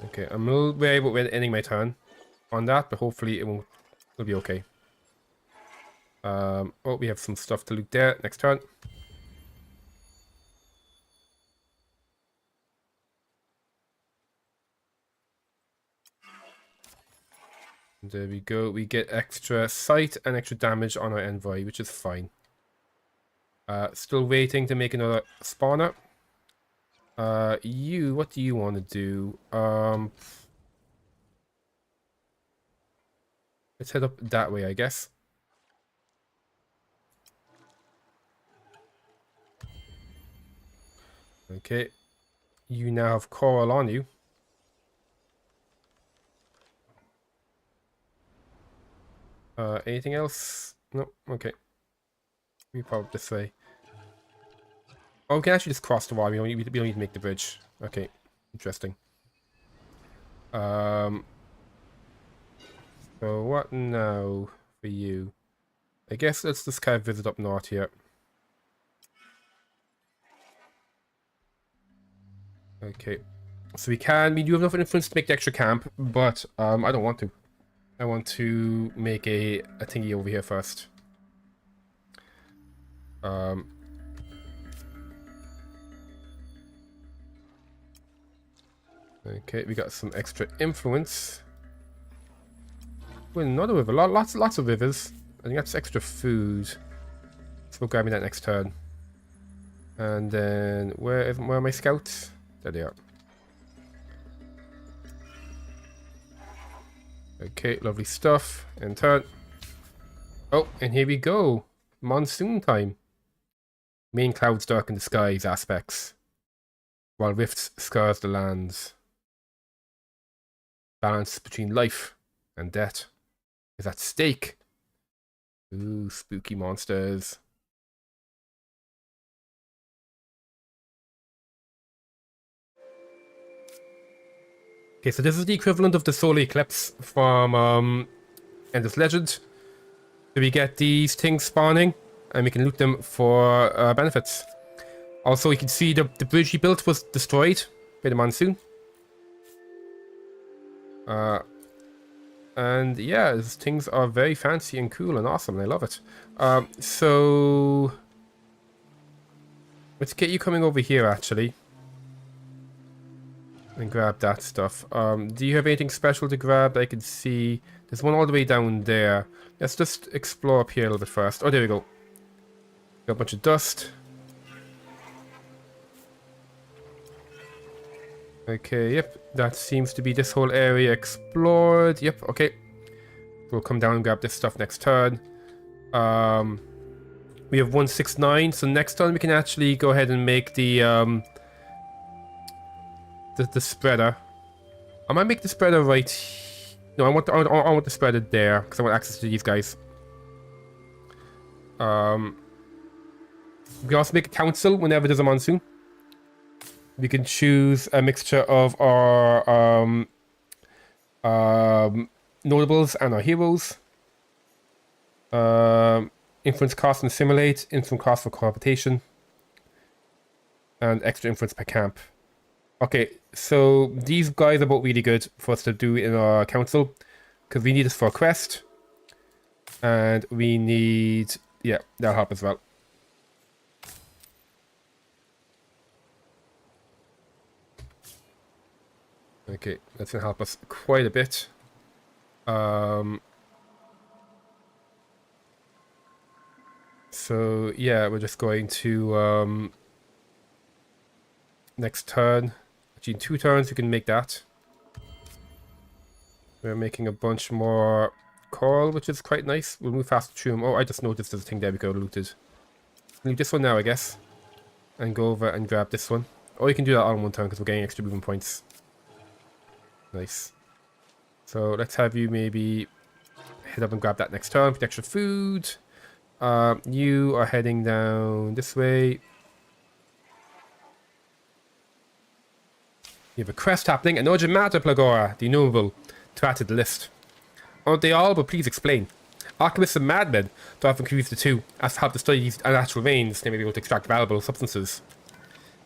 [SPEAKER 1] Okay, I'm a little wary about ending my turn on that, but hopefully it'll be okay. Oh, we have some stuff to loot there. Next turn. There we go. We get extra sight and extra damage on our envoy, which is fine. Still waiting to make another spawner. What do you want to do? Let's head up that way, I guess. Okay. You now have coral on you. Anything else? No? Okay. We pop up this way. Oh, we can actually just cross the wall. We don't need to make the bridge. Okay. Interesting. So what now for you? I guess let's just kind of visit up north here. Okay. So we do have enough influence to make the extra camp, but I don't want to. I want to make a thingy over here first. Okay, we got some extra influence. Well, another river. Lots of rivers. I think that's extra food. So we'll grab me that next turn. And then where are my scouts? There they are. Okay, lovely stuff. And turn. Oh, and here we go. Monsoon time. Main clouds darken the skies aspects, while rifts scars the lands. Balance between life and death is at stake. Ooh, spooky monsters. Okay, so this is the equivalent of the solar eclipse from Endless Legend. So we get these things spawning, and we can loot them for benefits. Also, you can see the bridge he built was destroyed by the monsoon. And yeah, these things are very fancy and cool and awesome, and I love it. So let's get you coming over here, actually. And grab that stuff. Do you have anything special to grab? I can see there's one all the way down there. Let's just explore up here a little bit first. Oh, there we go. Got a bunch of dust. Okay, yep. That seems to be this whole area explored. Yep, okay. We'll come down and grab this stuff next turn. We have 169, so next turn we can actually go ahead and make the spreader. I might make the spreader right. No, I want the spreader there because I want access to these guys. We can also make a council whenever there's a monsoon. We can choose a mixture of our notables and our heroes. Influence cost and assimilate. Influence cost for cohabitation. And extra influence per camp. Okay, so these guys are both really good for us to do in our council. Because we need this for a quest. And we need... Yeah, that'll help as well. Okay, that's gonna help us quite a bit. So yeah, we're just going to next turn. Actually, in 2 turns we can make that. We're making a bunch more coral, which is quite nice. We'll move faster through them. Oh, I just noticed there's a thing there we could have looted. Leave this one now, I guess, and go over and grab this one. Or you can do that all in 1 turn because we're getting extra movement points. Nice. So let's have you maybe head up and grab that next turn for the extra food. You are heading down this way. You have a quest happening. An urgent matter, Plagora, the innumerable, to add to the list. Aren't they all? But please explain. Alchemists and madmen to often confuse the two, as to help to study these unnatural veins, they may be able to extract valuable substances.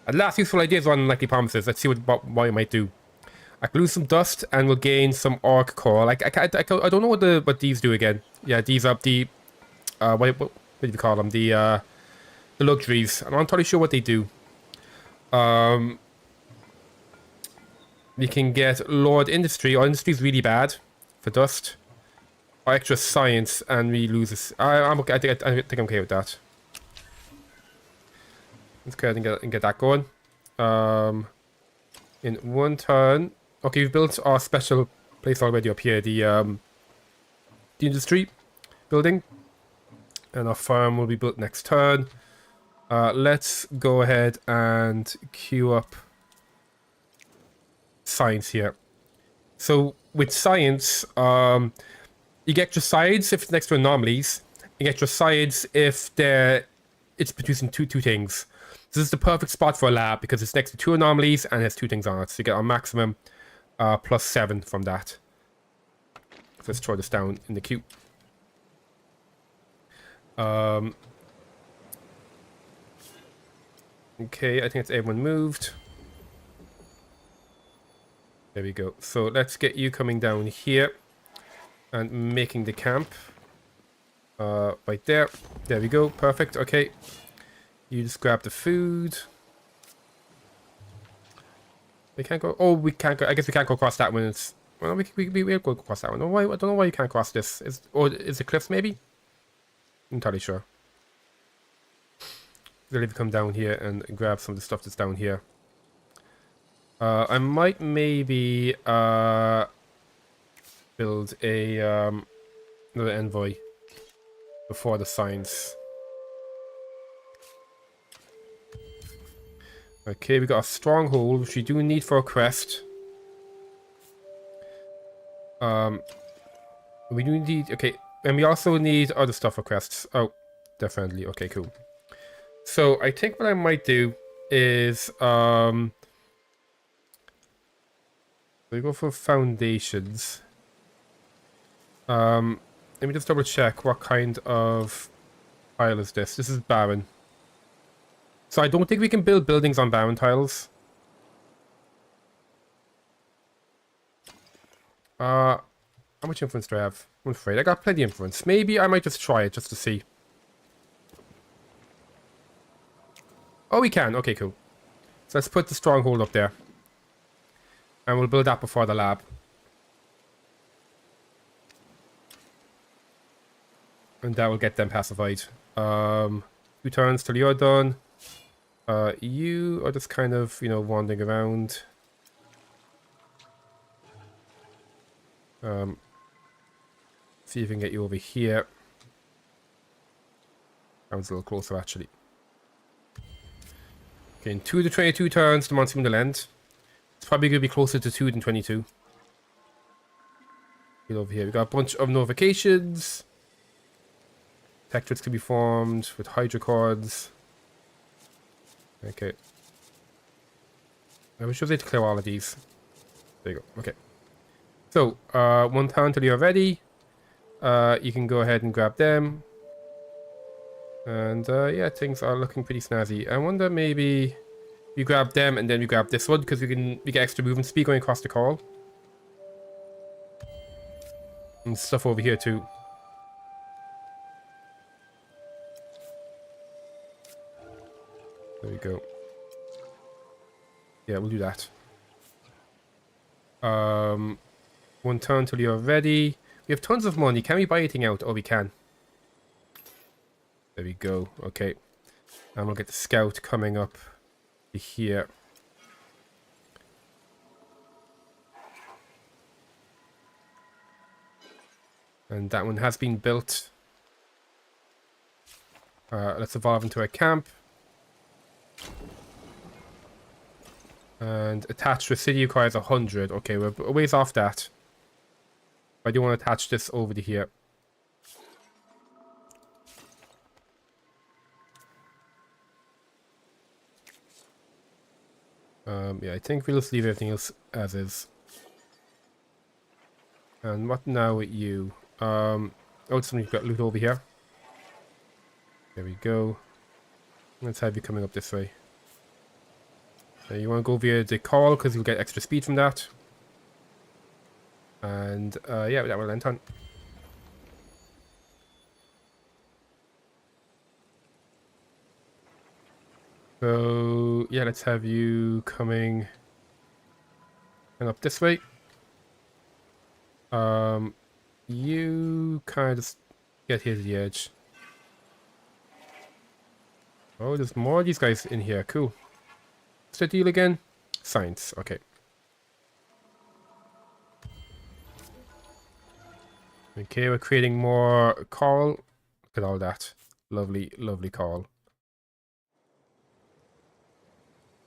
[SPEAKER 1] At last, useful ideas on unlikely promises. Let's see what you might do. I can lose some dust and we'll gain some orc core. I don't know what these do again. Yeah, these are the what do you call them? The luxuries. I'm not entirely sure what they do. We can get Lord Industry. Our industry is really bad for dust. Or extra science, and we lose this. I'm okay. I think I'm okay with that. Let's go ahead and get that going. In 1 turn. Okay, we've built our special place already up here. The industry building. And our farm will be built next turn. Let's go ahead and queue up science here. So with science, you get extra science if it's next to anomalies. You get extra science if it's producing two things. This is the perfect spot for a lab because it's next to 2 anomalies and has 2 things on it. So you get our maximum +7 from that. So let's throw this down in the queue. Okay, I think it's everyone moved. There we go. So let's get you coming down here and making the camp. Right there. There we go. Perfect. Okay. You just grab the food. We can't go. Oh, we can't go. I guess we can't go across that one. It's well, we'll go across that one. I don't know why you can't cross this. Is it cliffs maybe? I'm entirely sure. I'll leave you come down here and grab some of the stuff that's down here. I might maybe build a another envoy before the science. Okay, we got a stronghold, which we do need for a quest. We do need... Okay, and we also need other stuff for quests. Oh, definitely. Okay, cool. So, I think what I might do is... we go for foundations. Let me just double check what kind of tile is this. This is barren. So I don't think we can build buildings on barren tiles. How much influence do I have? I'm afraid I got plenty of influence. Maybe I might just try it just to see. Oh, we can. Okay, cool. So let's put the stronghold up there. And we'll build that before the lab. And that will get them pacified. 2 turns till you're done. You are just kind of, you know, wandering around. See if we can get you over here. That was a little closer, actually. Okay, in 2 to 22 turns, the monster will end. It's probably going to be closer to 2 than 22. Get over here. We got a bunch of notifications. Tectrids can be formed with hydrocords. Okay. I wish I was able to clear all of these. There you go. Okay. So, 1 turn till you're ready. You can go ahead and grab them. And, yeah, things are looking pretty snazzy. I wonder maybe... We grab them, and then we grab this one because we get extra movement speed going across the coral. And stuff over here too. There we go. Yeah, we'll do that. 1 turn until you're ready. We have tons of money. Can we buy anything out? Oh, we can. There we go. Okay. And we'll get the scout coming up here. And that one has been built. Let's evolve into a camp. And attach to a city requires 100. Okay, we're a ways off that. I do want to attach this over to here. Yeah, I think we'll just leave everything else as is. And what now with you? Oh, somebody's got loot over here. There we go. Let's have you coming up this way. You want to go via the call because you'll get extra speed from that. And yeah, that will end on. So yeah, let's have you coming and up this way. You kind of just get here to the edge. Oh, there's more of these guys in here. Cool. What's the deal again? Science. Okay. Okay, we're creating more coral. Look at all that. Lovely, lovely coral.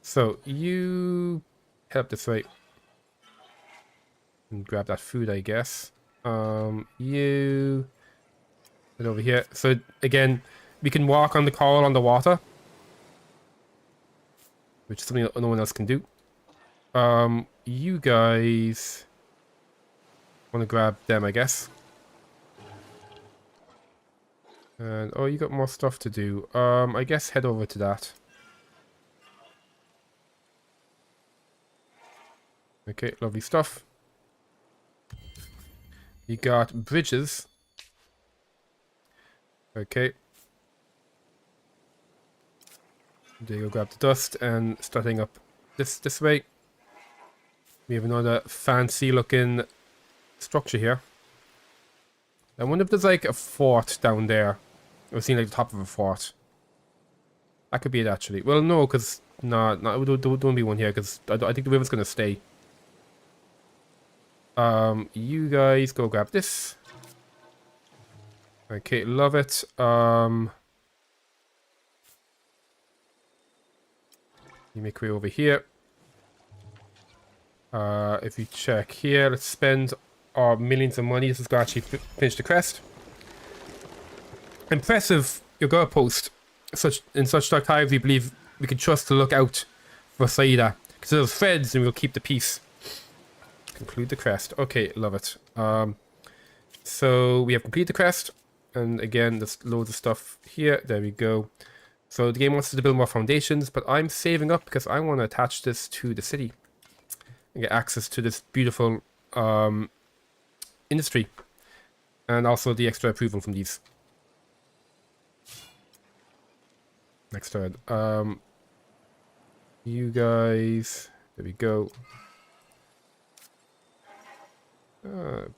[SPEAKER 1] So, you head up this way. And grab that food, I guess. You head over here. So, again, we can walk on the coral on the water. Which is something that no one else can do. You guys want to grab them, I guess. And, oh, you got more stuff to do. I guess head over to that. Okay, lovely stuff. You got bridges. Okay. There you go, grab the dust and starting up this way. We have another fancy looking structure here. I wonder if there's like a fort down there. I've seen like the top of a fort. That could be it actually. Well, no, because no, don't be one here because I think the river's gonna stay. You guys go grab this. Okay, love it. You make way over here. If you check here, let's spend our millions of money. This is going to actually finish the crest. Impressive, your goal post. In such dark times, we believe we can trust to look out for Saida. Consider us friends and we'll keep the peace. Conclude the crest. Okay, love it. So we have completed the crest. And again, there's loads of stuff here. There we go. So the game wants us to build more foundations, but I'm saving up because I want to attach this to the city. And get access to this beautiful industry. And also the extra approval from these. Next turn. You guys... There we go.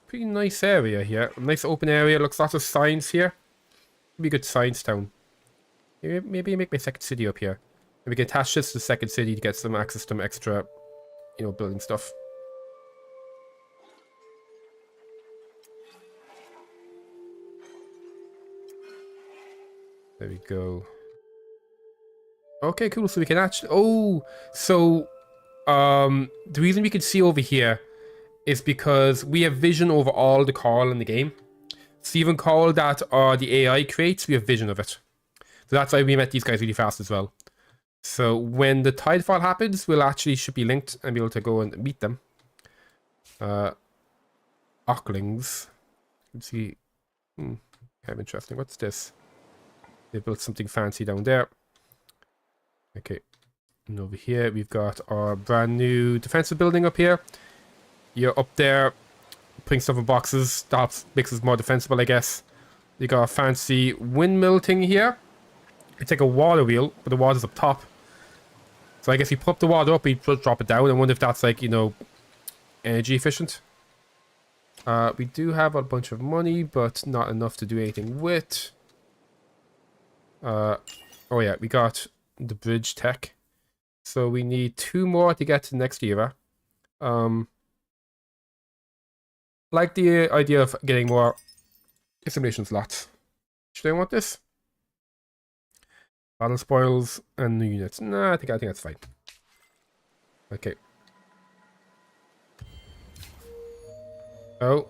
[SPEAKER 1] Pretty nice area here. Nice open area. Looks lots of signs here. Could be a good science town. Maybe make my second city up here. And we can attach this to the second city to get some access to some extra, you know, building stuff. There we go. Okay, cool. So we can actually... Oh! So, the reason we can see over here is because we have vision over all the coral in the game. So even coral that the AI creates, we have vision of it. So that's why we met these guys really fast as well. So when the tidefall happens, we'll actually should be linked and be able to go and meet them. Ocklings. Let's see. Kind of interesting. What's this? They built something fancy down there. Okay. And over here, we've got our brand new defensive building up here. You're up there, putting stuff in boxes. That makes us more defensible, I guess. You got a fancy windmill thing here. It's like a water wheel, but the water's up top. So I guess you pump the water up, you drop it down. I wonder if that's like, you know, energy efficient. We do have a bunch of money, but not enough to do anything with. Oh yeah, we got the bridge tech. So we need 2 more to get to the next era. Like the idea of getting more assimilation slots. Should I want this? Battle spoils and new units. Nah, I think that's fine. Okay. Oh.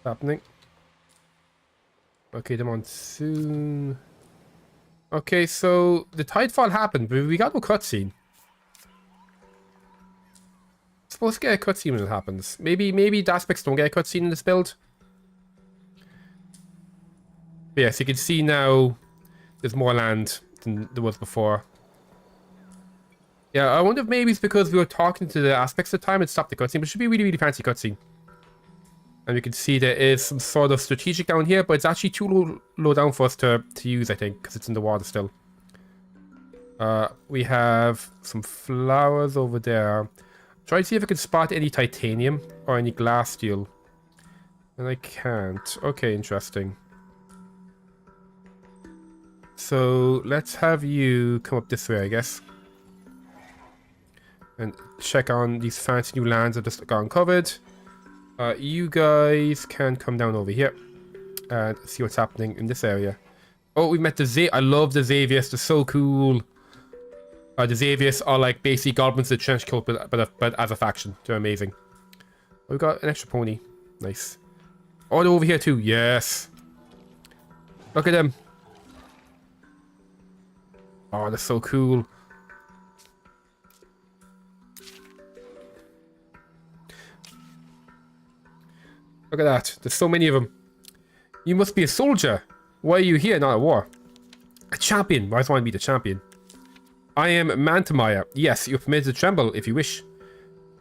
[SPEAKER 1] Happening. Okay, the monsoon. Okay, so the tidefall happened, but we got no cutscene. Supposed to get a cutscene when it happens. Maybe the aspects don't get a cutscene in this build. But yes, you can see now there's more land than there was before. Yeah, I wonder if maybe it's because we were talking to the aspects at the time and stopped the cutscene, but it should be a really, really fancy cutscene. And we can see there is some sort of strategic down here, but it's actually too low down for us to use, I think, because it's in the water still. We have some flowers over there. Try to see if I can spot any titanium or any glass steel. And I can't. Okay, interesting. So let's have you come up this way, I guess. And check on these fancy new lands I've just got uncovered. You guys can come down over here and see what's happening in this area. Oh, we met the I love the Xavius. They're so cool. The Xavius are like basically goblins the trench coat, but as a faction. They're amazing. Oh, we got an extra pony. Nice. Oh, they're over here too. Yes. Look at them. Oh, they're so cool. Look at that. There's so many of them. You must be a soldier. Why are you here, not at war? A champion. I just want to be the champion. I am Mantamaya. Yes, you're permitted to tremble if you wish.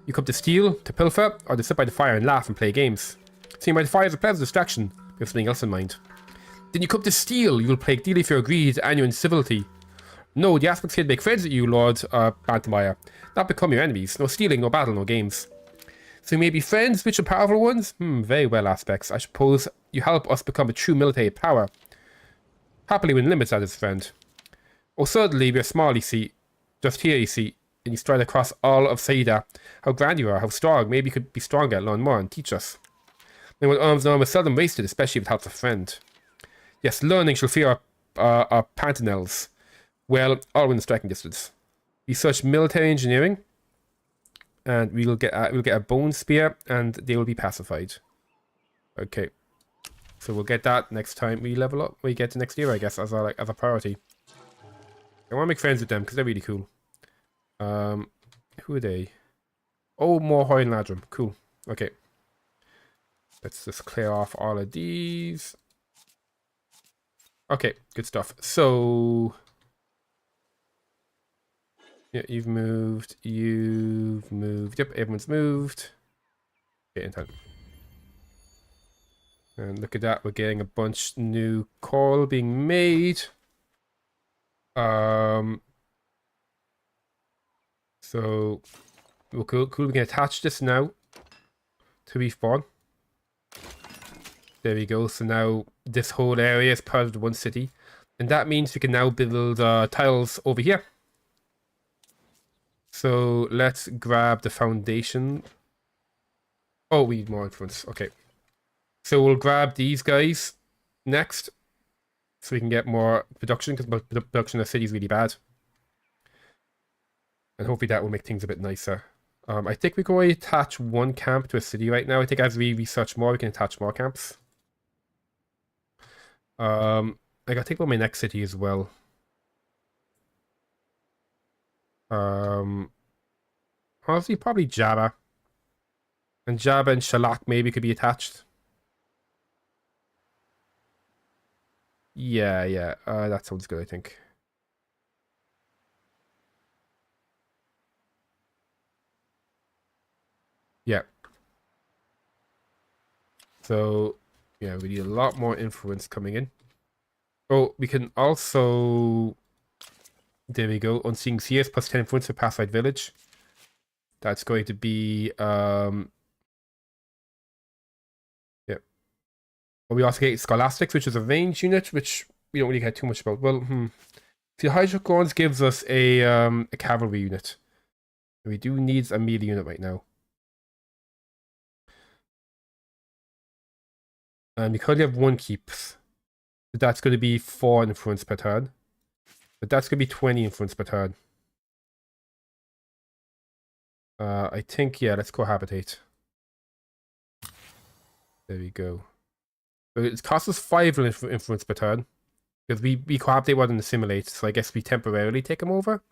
[SPEAKER 1] You come to steal, to pilfer, or to sit by the fire and laugh and play games. Sitting by the fire is a pleasant distraction. You have something else in mind. Then you come to steal. You will play dearly for your greed and your incivility. No, the aspects here to make friends with you, Lord Mantamaya. Not become your enemies. No stealing, no battle, no games. So you may be friends with your powerful ones? Very well, aspects. I suppose you help us become a true military power. Happily within limits, that is, friend. Oh, certainly, we're small, you see. Just here, you see. And you stride across all of Saida. How grand you are, how strong. Maybe you could be stronger, learn more, and teach us. And with arms and armor seldom wasted, especially with help of a friend. Yes, learning shall fear our pantanels. Well, all within striking distance. Research military engineering. And we'll get a bone spear, and they will be pacified. Okay, so we'll get that next time we level up. We get to next year, I guess, as a priority. I want to make friends with them because they're really cool. Who are they? Oh, more Hoy and Ladrum. Cool. Okay, let's just clear off all of these. Okay, good stuff. So. Yeah, you've moved. Yep, everyone's moved. Okay, in time. And look at that, we're getting a bunch new coal being made. So we're cool. We can attach this now to Respawn. There we go. So now this whole area is part of the one city, and that means we can now build tiles over here. So let's grab the foundation. Oh, we need more influence. Okay. So we'll grab these guys next. So we can get more production, because production of the city is really bad. And hopefully that will make things a bit nicer. I think we can only attach one camp to a city right now. I think as we research more, we can attach more camps. I gotta think about my next city as well. Honestly, probably Jabba. And Jabba and Shalak maybe could be attached. Yeah. That sounds good, I think. Yeah. So, yeah, we need a lot more influence coming in. Oh, we can also... There we go. Unseeing CS plus 10 influence for Pacified Village. That's going to be... Yeah. Well, we also get Scholastics, which is a range unit, which we don't really care too much about. Well, The Hydrocorns gives us a cavalry unit. We do need a melee unit right now. And we currently have 1 keeps. So that's going to be 4 influence per turn. But that's going to be 20 influence per turn. I think, yeah, let's cohabitate. There we go. So it costs us 5 influence per turn. Because we cohabitate rather than assimilate, so I guess we temporarily take them over.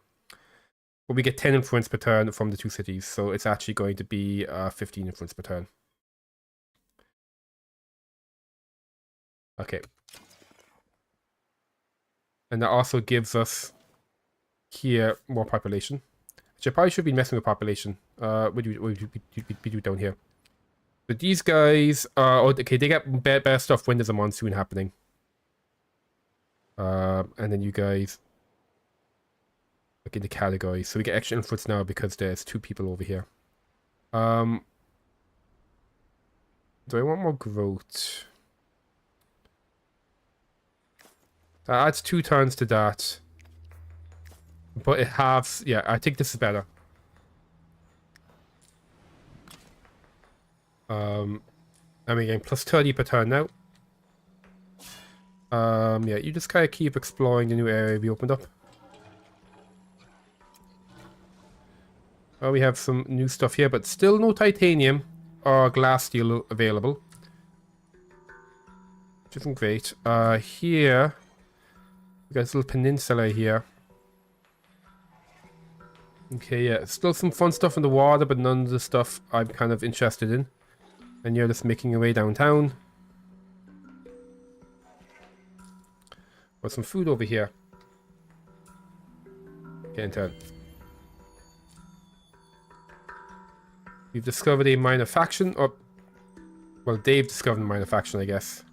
[SPEAKER 1] But we get 10 influence per turn from the 2 cities, so it's actually going to be 15 influence per turn. Okay. And that also gives us here more population. Which I probably should be messing with population. What do we do down here? But these guys, okay, they get better stuff when there's a monsoon happening. And then you guys look into categories. So we get extra influence now because there's 2 people over here. Do I want more growth? That adds 2 turns to that. But it halves... Yeah, I think this is better. And we're getting plus 30 per turn now. Yeah, you just kind of keep exploring the new area we opened up. Oh, we have some new stuff here, but still no titanium or glass steel available. Which isn't great. Here... We got this little peninsula here. Okay, yeah, still some fun stuff in the water, but none of the stuff I'm kind of interested in. And you're just making your way downtown. Got some food over here. Okay, in turn. We've discovered a minor faction, or... Well, Dave discovered a minor faction, I guess.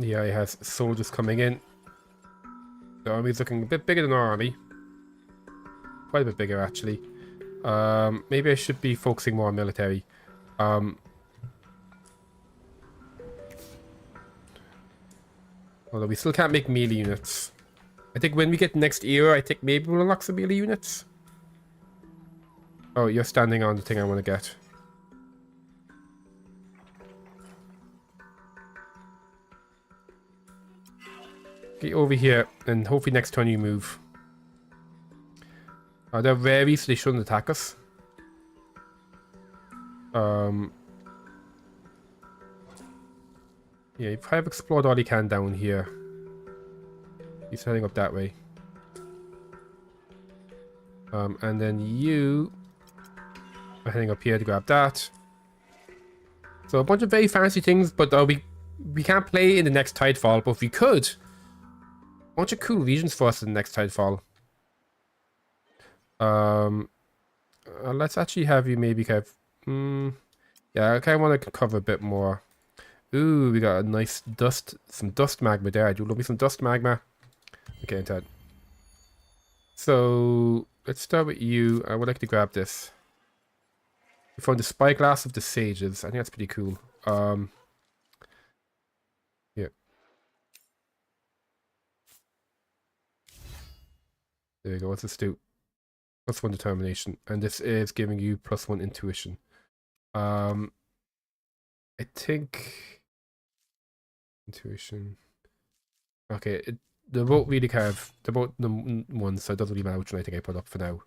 [SPEAKER 1] Yeah, he has soldiers coming in. The army's looking a bit bigger than our army. Quite a bit bigger, actually. Maybe I should be focusing more on military. Although we still can't make melee units. I think when we get next era, I think maybe we'll unlock some melee units. Oh, you're standing on the thing I want to get. Get over here, and hopefully next turn you move. They're wary, so they shouldn't attack us. Yeah, you've kind of explored all you can down here. He's heading up that way. And then you are heading up here to grab that. So a bunch of very fancy things, but we can't play in the next Tidefall, but if we could, a bunch of cool regions for us in the next Tidefall. Let's actually have you maybe kind of... yeah, I kind of want to cover a bit more. Ooh, we got a nice some dust magma there. I do love me some dust magma. Okay, instead. So, let's start with you. I would like to grab this. We found the spyglass of the sages. I think that's pretty cool. Yeah. There you go. What's this do? +1 determination. And this is giving you +1 intuition. I think... Intuition. Okay, they're both really kind of... They're both the ones, so it doesn't really matter which one I think I put up for now.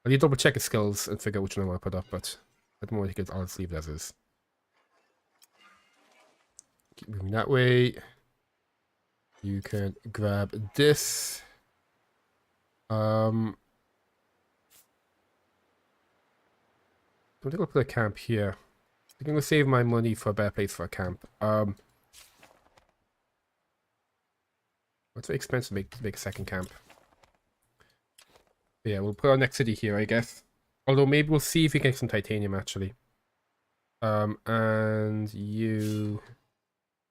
[SPEAKER 1] I need to double check his skills and figure out which one I want to put up, but at the moment I'll just leave it as is. Keep moving that way. You can grab this. I think I'll put a camp here. I think I'm gonna save my money for a better place for a camp. It's very expensive to make a second camp. Yeah, we'll put our next city here, I guess. Although maybe we'll see if we get some titanium actually. And you...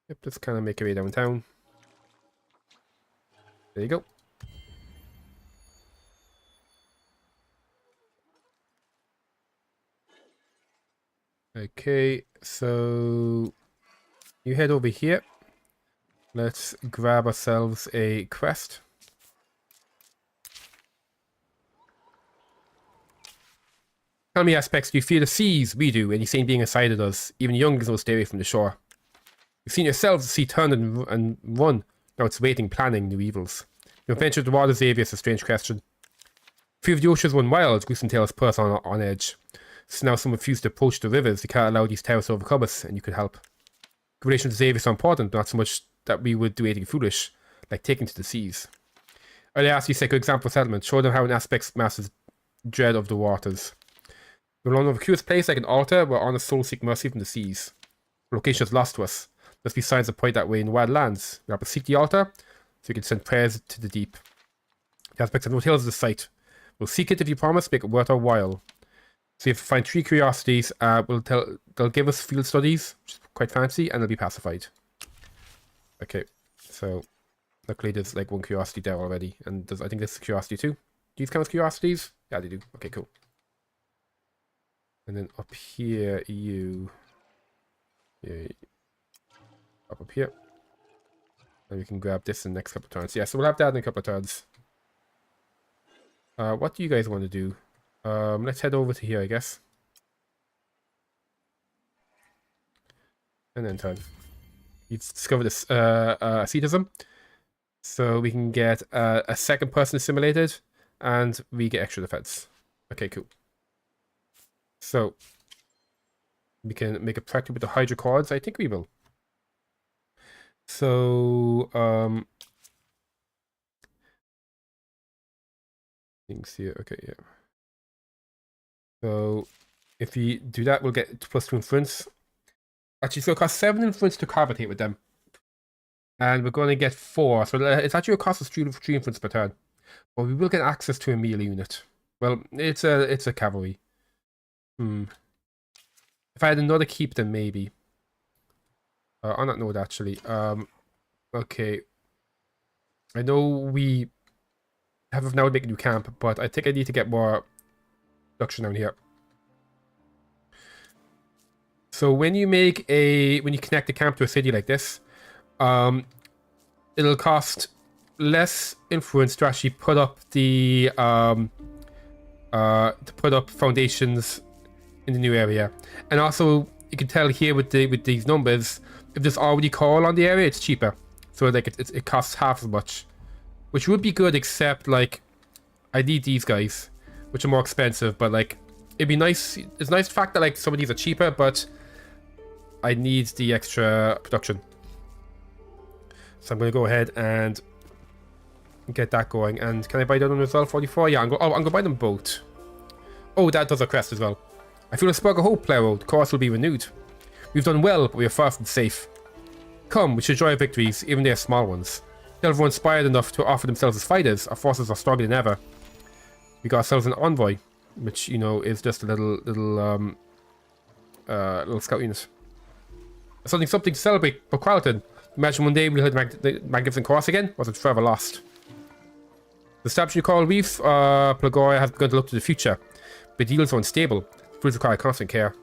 [SPEAKER 1] Yep, just kind of make your way downtown. There you go. Okay, so you head over here. Let's grab ourselves a quest. Tell me aspects, do you fear the seas? We do. Any sane being inside of us. Even youngers will stay away from the shore. You've seen yourselves the sea turn and run. Now it's waiting, planning new evils. Your adventure to the water, Xavier, is a strange question. Fear of the oceans run wild, gruesome tales put us on edge. So now some refuse to approach the rivers. They can't allow these terrors to overcome us, and you could help. Good relations to Xavier is so important, not so much that we would do anything foolish, like taking to the seas. Earlier asked you set a good example of settlement. Show them how an aspect masters dread of the waters. We're along a curious place like an altar where honest souls seek mercy from the seas. The location is lost to us. There must be signs that point that way in the wild lands. We have to seek the altar, so we can send prayers to the deep. The aspects have no tales of the site. We'll seek it if you promise, make it worth our while. So you have to find 3 curiosities. They'll give us field studies, which is quite fancy, and they'll be pacified. Okay, so luckily there's like 1 curiosity there already, and I think there's curiosity 2. Do these count as curiosities? Yeah, they do. Okay, cool. And then up here, yeah, up here. And we can grab this in the next couple of turns. Yeah, so we'll have that in a couple of turns. What do you guys want to do? Let's head over to here, I guess. And then turn. You've discovered this asceticism. So we can get a second person assimilated, and we get extra defense. Okay, cool. So we can make a practice with the Hydra cards. I think we will. So things here. Okay, yeah. So if we do that, we'll get +2 influence. Actually, it's going to cost 7 influence to cohabitate with them. And we're going to get 4. So it's actually going to cost us 3 influence per turn. But we will get access to a melee unit. Well, it's a cavalry. If I had another keep, then maybe. On that note, actually. Okay. I know we have now make a new camp, but I think I need to get more production down here. So when you connect a camp to a city like this, it'll cost less influence to actually put up the foundations in the new area. And also you can tell here with these numbers, if there's already coal on the area, it's cheaper. So like it costs half as much, which would be good, except like I need these guys, which are more expensive. But like it'd be nice. It's nice the fact that like some of these are cheaper, but I need the extra production. So I'm going to go ahead and get that going. And can I buy that one as well? 44. Yeah, I'm going to buy them both. Oh, that does a crest as well. I feel a spark of hope, Plero. The course will be renewed. We've done well, but we are far from safe. Come, we should enjoy our victories, even they are small ones. They'll have inspired enough to offer themselves as fighters. Our forces are stronger than ever. We got ourselves an envoy, which, you know, is just a little scout unit. Something to celebrate, but Qualton. Imagine one day we'll hit the magnificent course again, or is it forever lost? The establishing coral reef, Plagoria has begun to look to the future, but deals are unstable. Foods require constant care.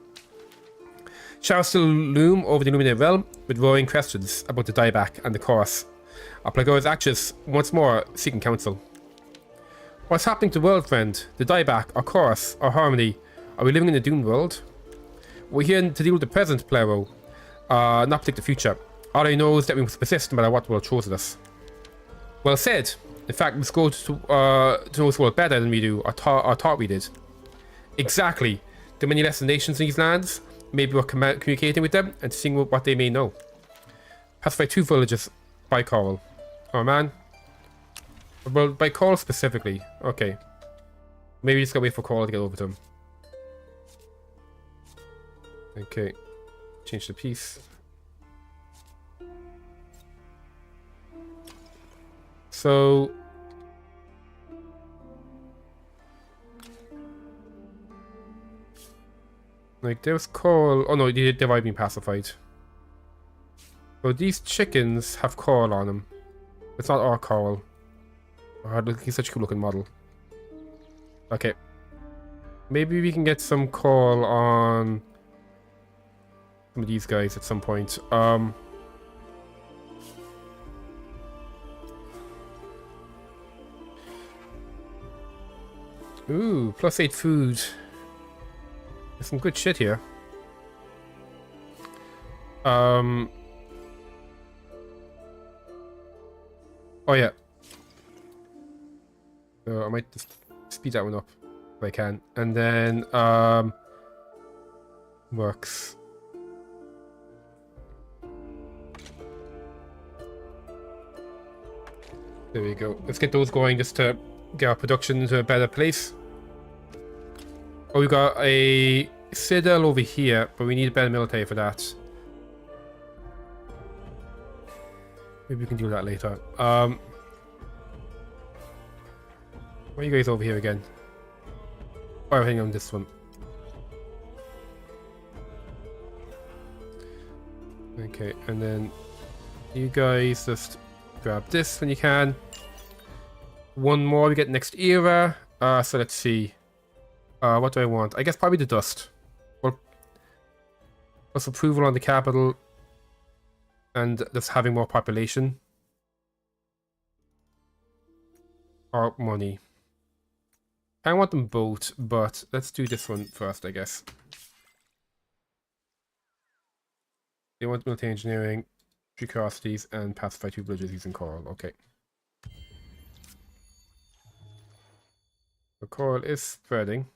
[SPEAKER 1] Showers still loom over the illuminated realm, with roaring questions about the dieback and the course. Our Plagoria is anxious, once more seeking counsel. What's happening to the world, friend? The dieback, our course, our harmony. Are we living in a doomed world? We're here to deal with the present, Plero, not predict the future. All I know is that we must persist no matter what the world throws at us. Well said. In fact, we must go to know this world better than we do, or thought we did. Exactly. There are many lesser nations in these lands. Maybe we're communicating with them and seeing what they may know. Pacify 2 villages by coral. Oh man. Well, by coral specifically. Okay. Maybe just gotta wait for coral to get over to him. Okay. Change the piece. So like there's coal. Oh no, they've already been pacified. So these chickens have coal on them. It's not our coal. Oh, look, he's such a cool looking model. Okay. Maybe we can get some coal on some of these guys at some point. Ooh, +8 food. There's some good shit here. Oh yeah. So I might just speed that one up if I can. And then works. There we go. Let's get those going just to get our production into a better place. Oh, we got a citadel over here, but we need a better military for that. Maybe we can do that later. Why are you guys over here again? Oh, hang on this one. Okay, and then you guys just grab this when you can. One more, we get next era. So let's see. What do I want? I guess probably the dust. Well, plus approval on the capital. And just having more population. Or money. I want them both, but let's do this one first, I guess. They want military engineering, curiosities, and pacify 2 villages using coral. Okay. The coral is spreading.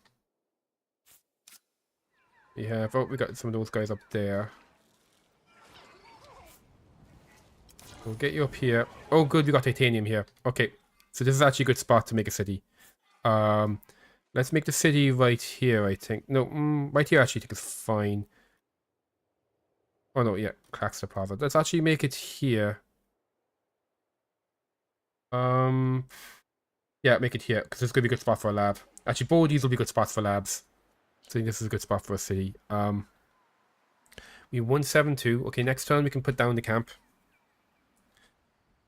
[SPEAKER 1] We have... Oh, we got some of those guys up there. We'll get you up here. Oh, good, we got titanium here. Okay. So this is actually a good spot to make a city. Let's make the city right here, I think. No, right here actually I think is fine. Oh no, yeah, Claxter Plaza. Let's actually make it here. Yeah, make it here, because this is going to be a good spot for a lab. Actually, both of these will be good spots for labs. So I think this is a good spot for a city. We 172. Okay, next turn we can put down the camp.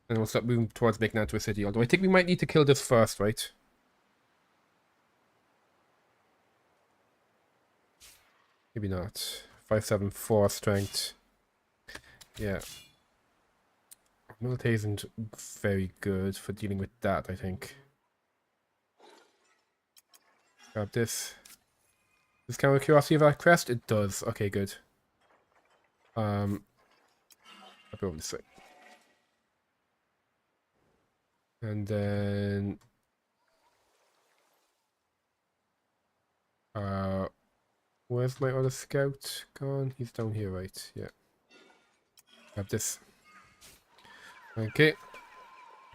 [SPEAKER 1] And we'll start moving towards making that to a city. Although I think we might need to kill this first, right? Maybe not. 574 strength. Yeah. Military isn't very good for dealing with that, I think. Grab this. Does count curiosity of that crest? It does. Okay, good. I'll go over this way. And then where's my other scout gone? He's down here, right? Yeah. Grab this. Okay.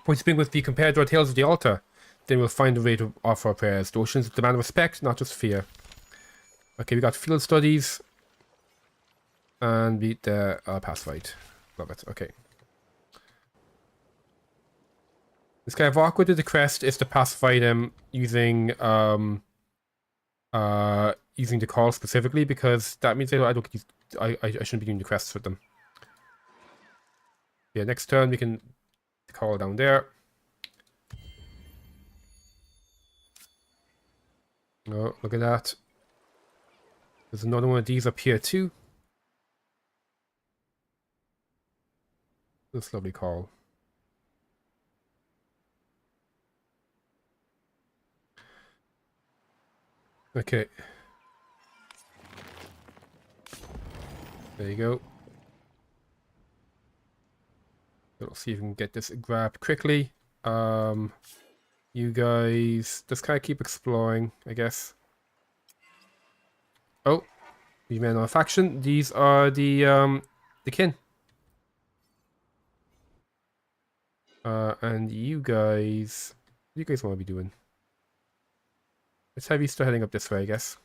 [SPEAKER 1] Points being with be compared to our tales of the altar. Then we'll find a way to offer our prayers. The oceans demand respect, not just fear. Okay, we got field studies. And beat the pacified. Love it. Okay. This kind of awkward with the crest is to pacify them using using the call specifically, because that means I shouldn't be doing the crests with them. Yeah, next turn we can call down there. Oh, look at that. There's another one of these up here too. This lovely call. Okay. There you go. We'll see if we can get this grabbed quickly. You guys just kind of keep exploring, I guess. Oh, we men on a faction. These are the kin. And you guys, what do you guys want to be doing? Let's have you start heading up this way, I guess.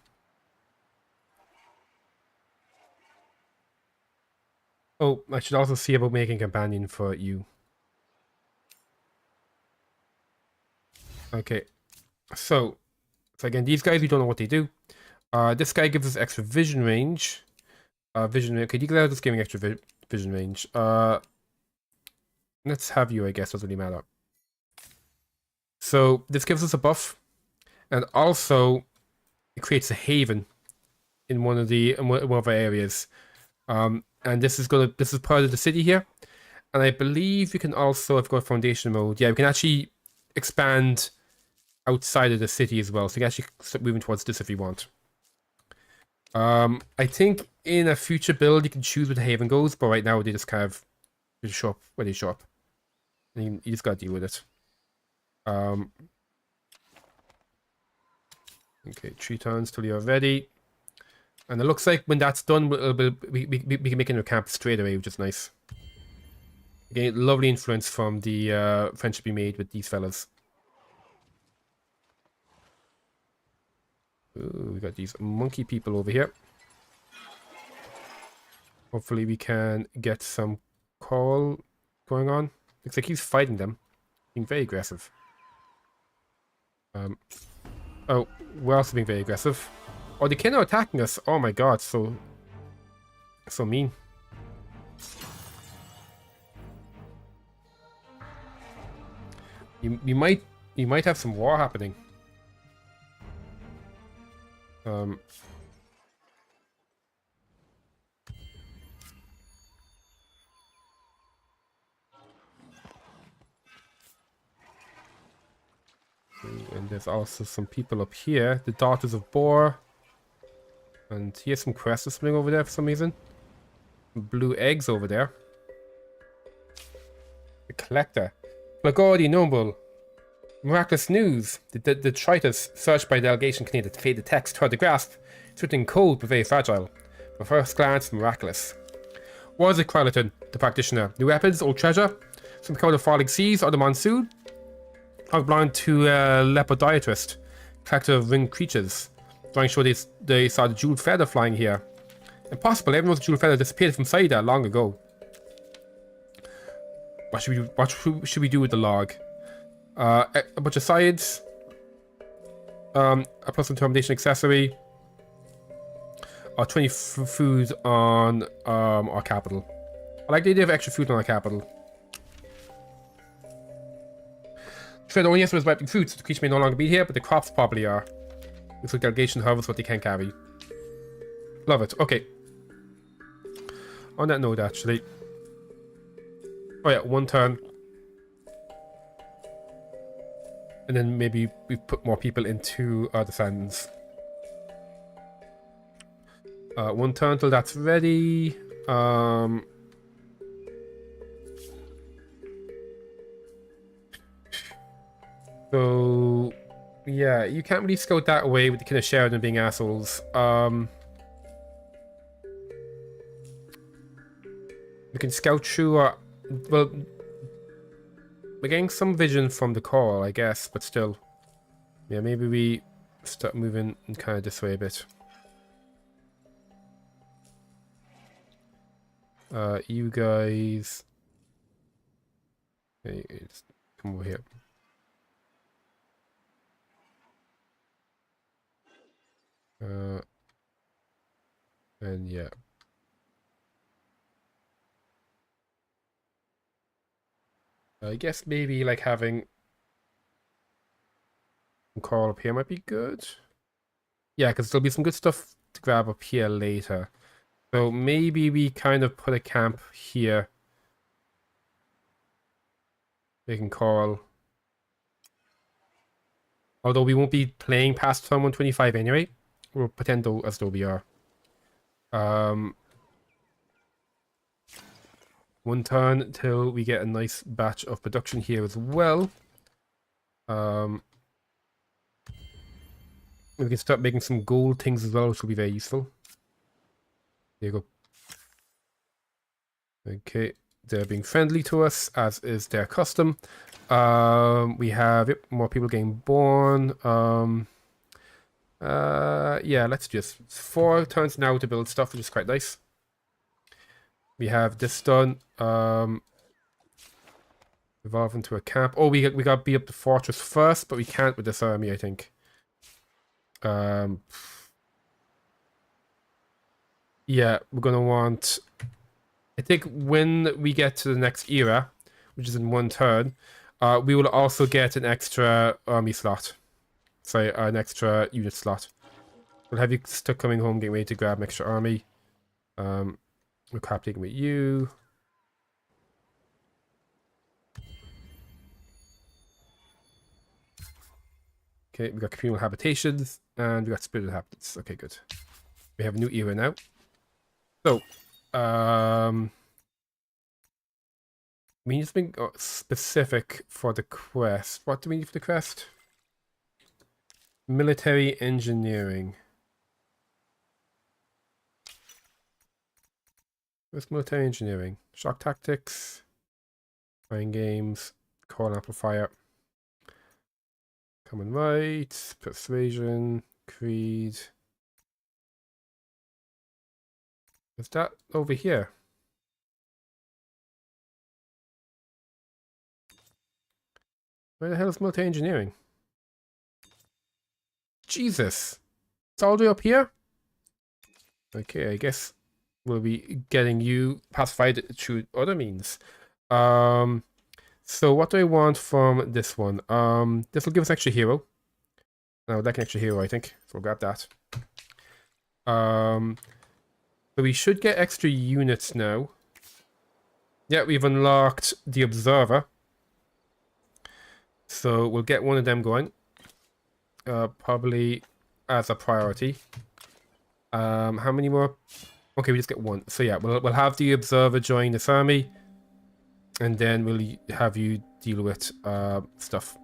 [SPEAKER 1] Oh, I should also see about making a companion for you. Okay, so again, these guys, we don't know what they do. This guy gives us extra vision range. Okay, declare this giving extra vision range. Let's have you, I guess, doesn't really matter. So this gives us a buff, and also it creates a haven in one of our areas. And this is part of the city here. And I believe we can also, if we go foundation mode, yeah, we can actually expand outside of the city as well. So you can actually start moving towards this if you want. I think in a future build you can choose where the haven goes, but right now they just kind of show up where they show up. And you just gotta deal with it. Okay, 3 turns till you're ready. And it looks like when that's done, we can make it a camp straight away, which is nice. Again, lovely influence from the friendship we made with these fellas. Ooh, we got these monkey people over here. Hopefully we can get some call going on. Looks like he's fighting them. Being very aggressive. Oh, we're also being very aggressive. Oh, they came out attacking us. Oh my god, so mean. You might have some war happening. And there's also some people up here. The Daughters of Boar. And here's some quests swimming over there for some reason. Blue eggs over there. The Collector. Blagordi Noble. Miraculous news. The detritus searched by delegation contained a faded text. Hard to grasp. It's written in cold but very fragile. But first glance, miraculous. What is it, Kryleton, the practitioner? New weapons, old treasure? Some kind of falling seas or the monsoon? I was blind to a lepodiatrist, collector of winged creatures. Drawing show they saw the jeweled feather flying here. Impossible, everyone's jeweled feather disappeared from Saida long ago. What should we do with the log? A bunch of sides. A plus intimidation accessory. 20 food on our capital. I like the idea of extra food on our capital. Sure, the only answer was wiping food, so the creature may no longer be here, but the crops probably are. Looks like delegation harvests what they can carry. Love it. Okay. On that note, actually. Oh yeah, 1 turn. And then maybe we put more people into the sands. 1 turn till that's ready. So yeah, you can't really scout that away with the kind of Sheridan being assholes. We can scout through our, well, we're getting some vision from the call, I guess, but still. Yeah, maybe we start moving kind of this way a bit. You guys, hey, just come over here. And yeah. I guess maybe like having a call up here might be good. Yeah, because there'll be some good stuff to grab up here later. So maybe we kind of put a camp here. They can call. Although we won't be playing past turn 125 anyway. We'll pretend as though we are. 1 turn till we get a nice batch of production here as well. We can start making some gold things as well, which will be very useful. There you go. Okay, they're being friendly to us, as is their custom. We have more people getting born. Yeah, let's just 4 turns now to build stuff, which is quite nice. We have this done. Evolve into a camp. Oh, we got to beat up the fortress first, but we can't with this army, I think. Yeah, we're gonna want. I think when we get to the next era, which is in 1 turn, we will also get an extra army slot. Sorry, an extra unit slot. We'll have you stuck coming home, getting ready to grab an extra army. We're captating with you. Okay, we got communal habitations, and we got spirited inhabitants. Okay, good. We have a new era now. So, we need something specific for the quest. What do we need for the quest? Military engineering. What's military engineering? Shock tactics, mind games, call amplifier, common rights, persuasion, creed. Is that over here? Where the hell is military engineering? Jesus! It's all the way up here? Okay, I guess we'll be getting you pacified through other means. So what do I want from this one? This will give us extra hero. Now that can extra hero, I think. So we'll grab that. So we should get extra units now. Yeah, we've unlocked the observer. So we'll get one of them going. Probably as a priority. How many more? Okay, we just get one. So yeah, we'll have the observer join this army, and then we'll have you deal with stuff.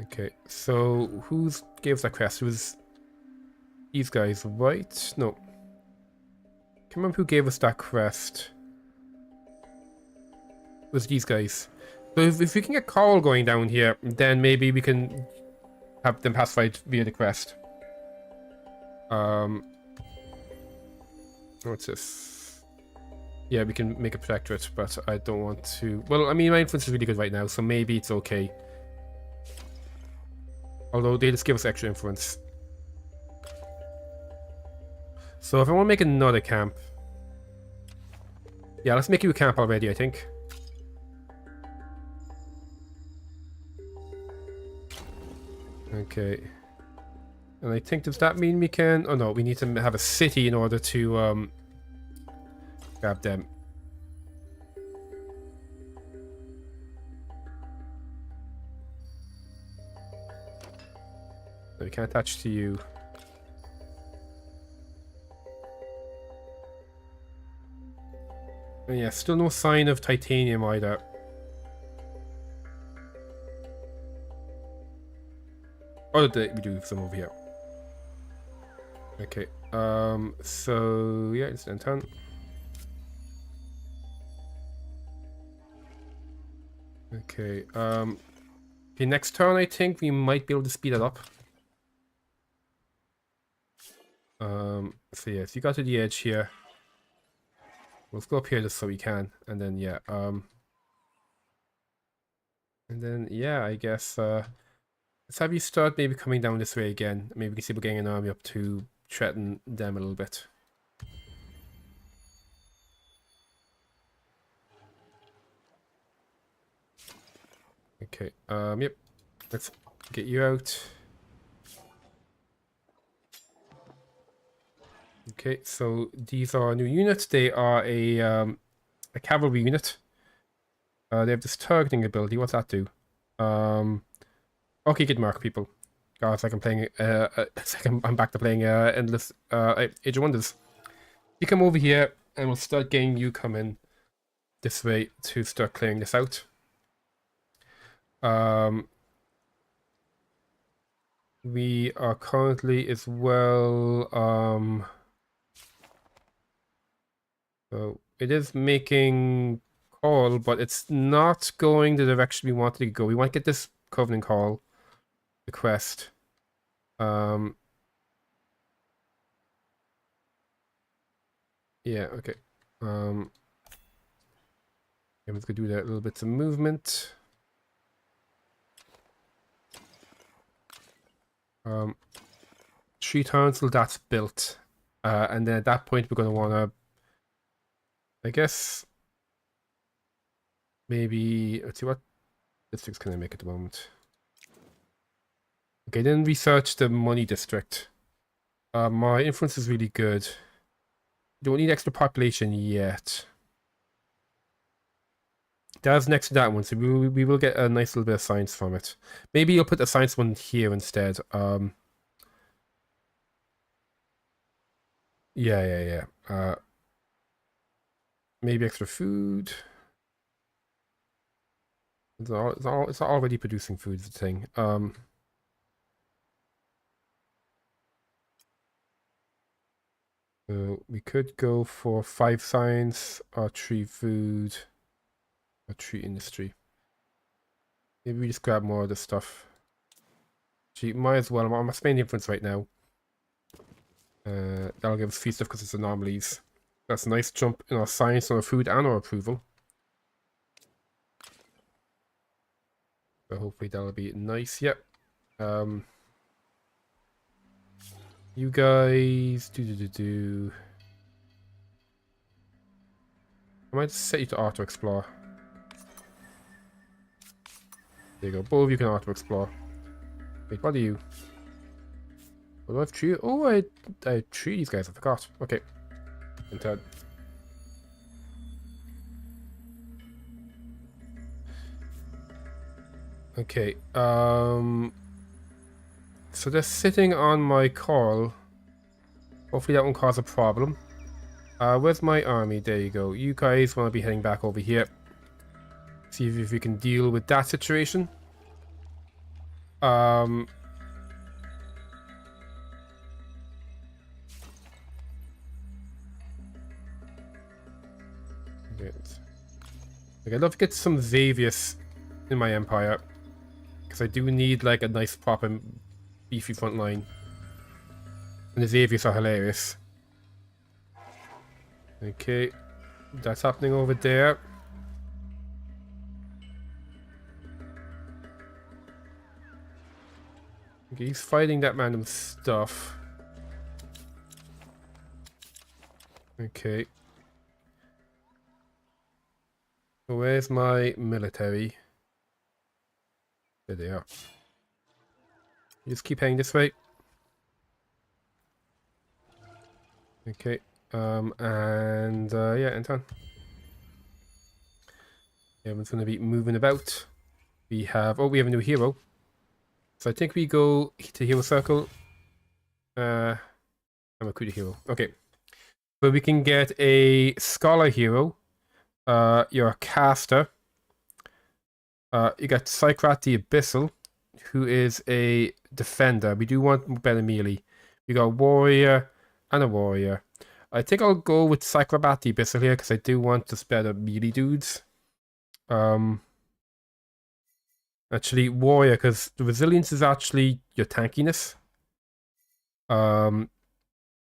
[SPEAKER 1] Okay, so who's gave us that quest? It was these guys, right? No. Can't remember who gave us that quest. It was these guys. So if we can get Carl going down here, then maybe we can have them pacified via the quest. What's this? Yeah, we can make a protectorate, but I don't want to. Well, I mean, my influence is really good right now, so maybe it's okay. Although they just give us extra influence. So if I want to make another camp, yeah, let's make you a camp already, I think. Okay. And I think, does that mean we can... Oh no, we need to have a city in order to grab them. No, we can't attach to you. And yeah, still no sign of titanium either. Oh, we do have some over here. Okay, so yeah, it's end turn. Okay, the next turn I think we might be able to speed it up. So yeah, if you got to the edge here, let's go up here just so we can, and then yeah, and then yeah, I guess let's have you start maybe coming down this way again. Maybe we can see if we're getting an army up to threaten them a little bit. Okay, yep. Let's get you out. Okay, so these are new units. They are a cavalry unit. They have this targeting ability. What's that do? Okay, good mark, people. God, it's like I'm playing. It's like I'm back to playing endless Age of Wonders. You come over here, and we'll start getting you coming this way to start clearing this out. We are currently as well. So it is making call, but it's not going the direction we wanted to go. We want to get this Covenant call, the quest. Yeah, okay. I'm just gonna do that little bits of movement. Tree turns till that's built. And then at that point we're gonna wanna, I guess, maybe let's see what districts can I make at the moment. Okay, then research the money district. My influence is really good. Don't need extra population yet. That's next to that one, so we will get a nice little bit of science from it. Maybe you'll put the science one here instead. Yeah. Maybe extra food. It's already producing food, is the thing. So we could go for 5 science or 3 food or 3 industry. Maybe we just grab more of this stuff. Gee, might as well. I'm Spain influence right now. That'll give us free stuff because it's anomalies. That's a nice jump in our science, our food, and our approval. So hopefully that'll be nice. Yep. You guys do. I might set you to auto explore. There you go. Both of you can auto explore. Wait, what are you? What do I have treated? Oh, I treated these guys. I forgot. Okay. And Ted. Okay. So they're sitting on my call. Hopefully that won't cause a problem. Where's my army? There you go. You guys want to be heading back over here. See if we can deal with that situation. Okay. I'd love to get some Xavius in my empire. Because I do need like a nice proper beefy front line. And the Xavius are hilarious. Okay. That's happening over there. Okay, he's fighting that random stuff. Okay. So where's my military? There they are. You just keep heading this way. Okay. Yeah, Anton. Everyone's gonna be moving about. We have a new hero. So I think we go to hero circle. I'm recruit a hero. Okay. So we can get a scholar hero. You're a caster. You got Psychrat the Abyssal, who is a defender. We do want better melee. We got a warrior and a warrior. I think I'll go with Psychrat the Abyssal here because I do want just better melee dudes. Actually, warrior, because the resilience is actually your tankiness.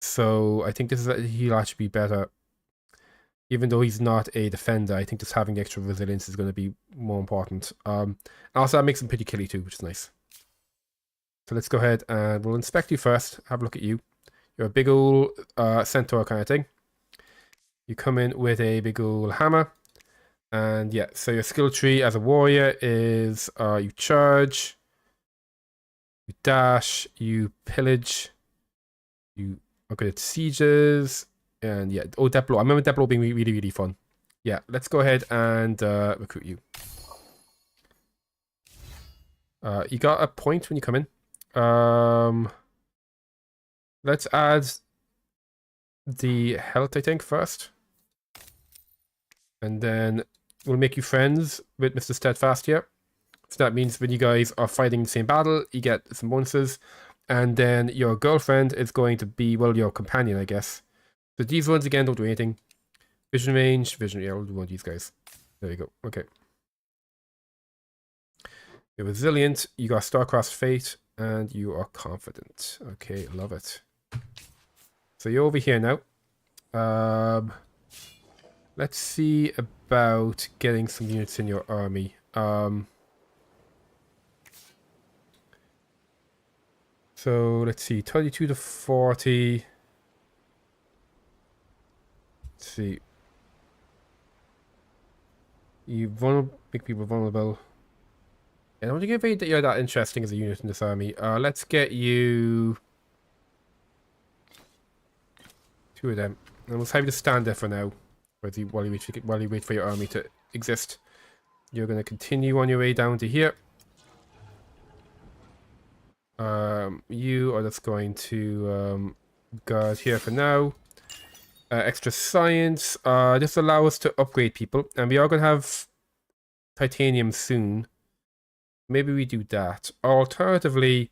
[SPEAKER 1] So I think he'll actually be better. Even though he's not a defender, I think just having the extra resilience is going to be more important. Also, that makes him pretty killy too, which is nice. So let's go ahead and we'll inspect you first. Have a look at you. You're a big old centaur kind of thing. You come in with a big old hammer. And yeah, so your skill tree as a warrior is you charge, you dash, you pillage, you are good at sieges, and yeah, death blow. I remember death blow being really, really fun. Yeah, let's go ahead and recruit you. You got a point when you come in. Let's add the health, I think, first. And then we'll make you friends with Mr. Steadfast here. So that means when you guys are fighting the same battle, you get some bonuses. And then your girlfriend is going to be, well, your companion, I guess. So these ones, again, don't do anything. Vision range, yeah, we'll do one of these guys. There you go, okay. You're resilient, you got Star-Crossed Fate, and you are confident. Okay, love it. So you're over here now. Let's see about getting some units in your army. So let's see, 22 to 40. Let's see. You vulnerable, make people vulnerable. I don't think you're that interesting as a unit in this army. Let's get you 2 of them. And we'll have you to stand there for now. While you wait for your army to exist. You're going to continue on your way down to here. You are just going to guard here for now. Extra science. This allows us to upgrade people. And we are going to have titanium soon. Maybe we do that. Alternatively,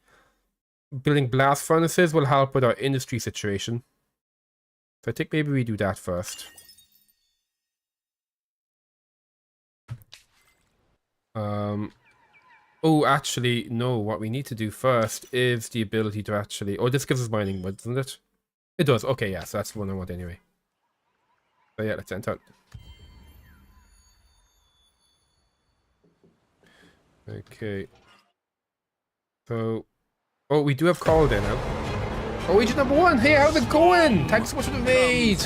[SPEAKER 1] building blast furnaces will help with our industry situation. So I think maybe we do that first. Oh, actually, no. What we need to do first is the ability to actually... Oh, this gives us mining wood, doesn't it? It does. Okay, yeah, so that's the one I want anyway. So yeah, let's enter. Okay. So... Oh, we do have call there now. Oh, agent number 1! Hey, how's it going? Thanks so much for the raid!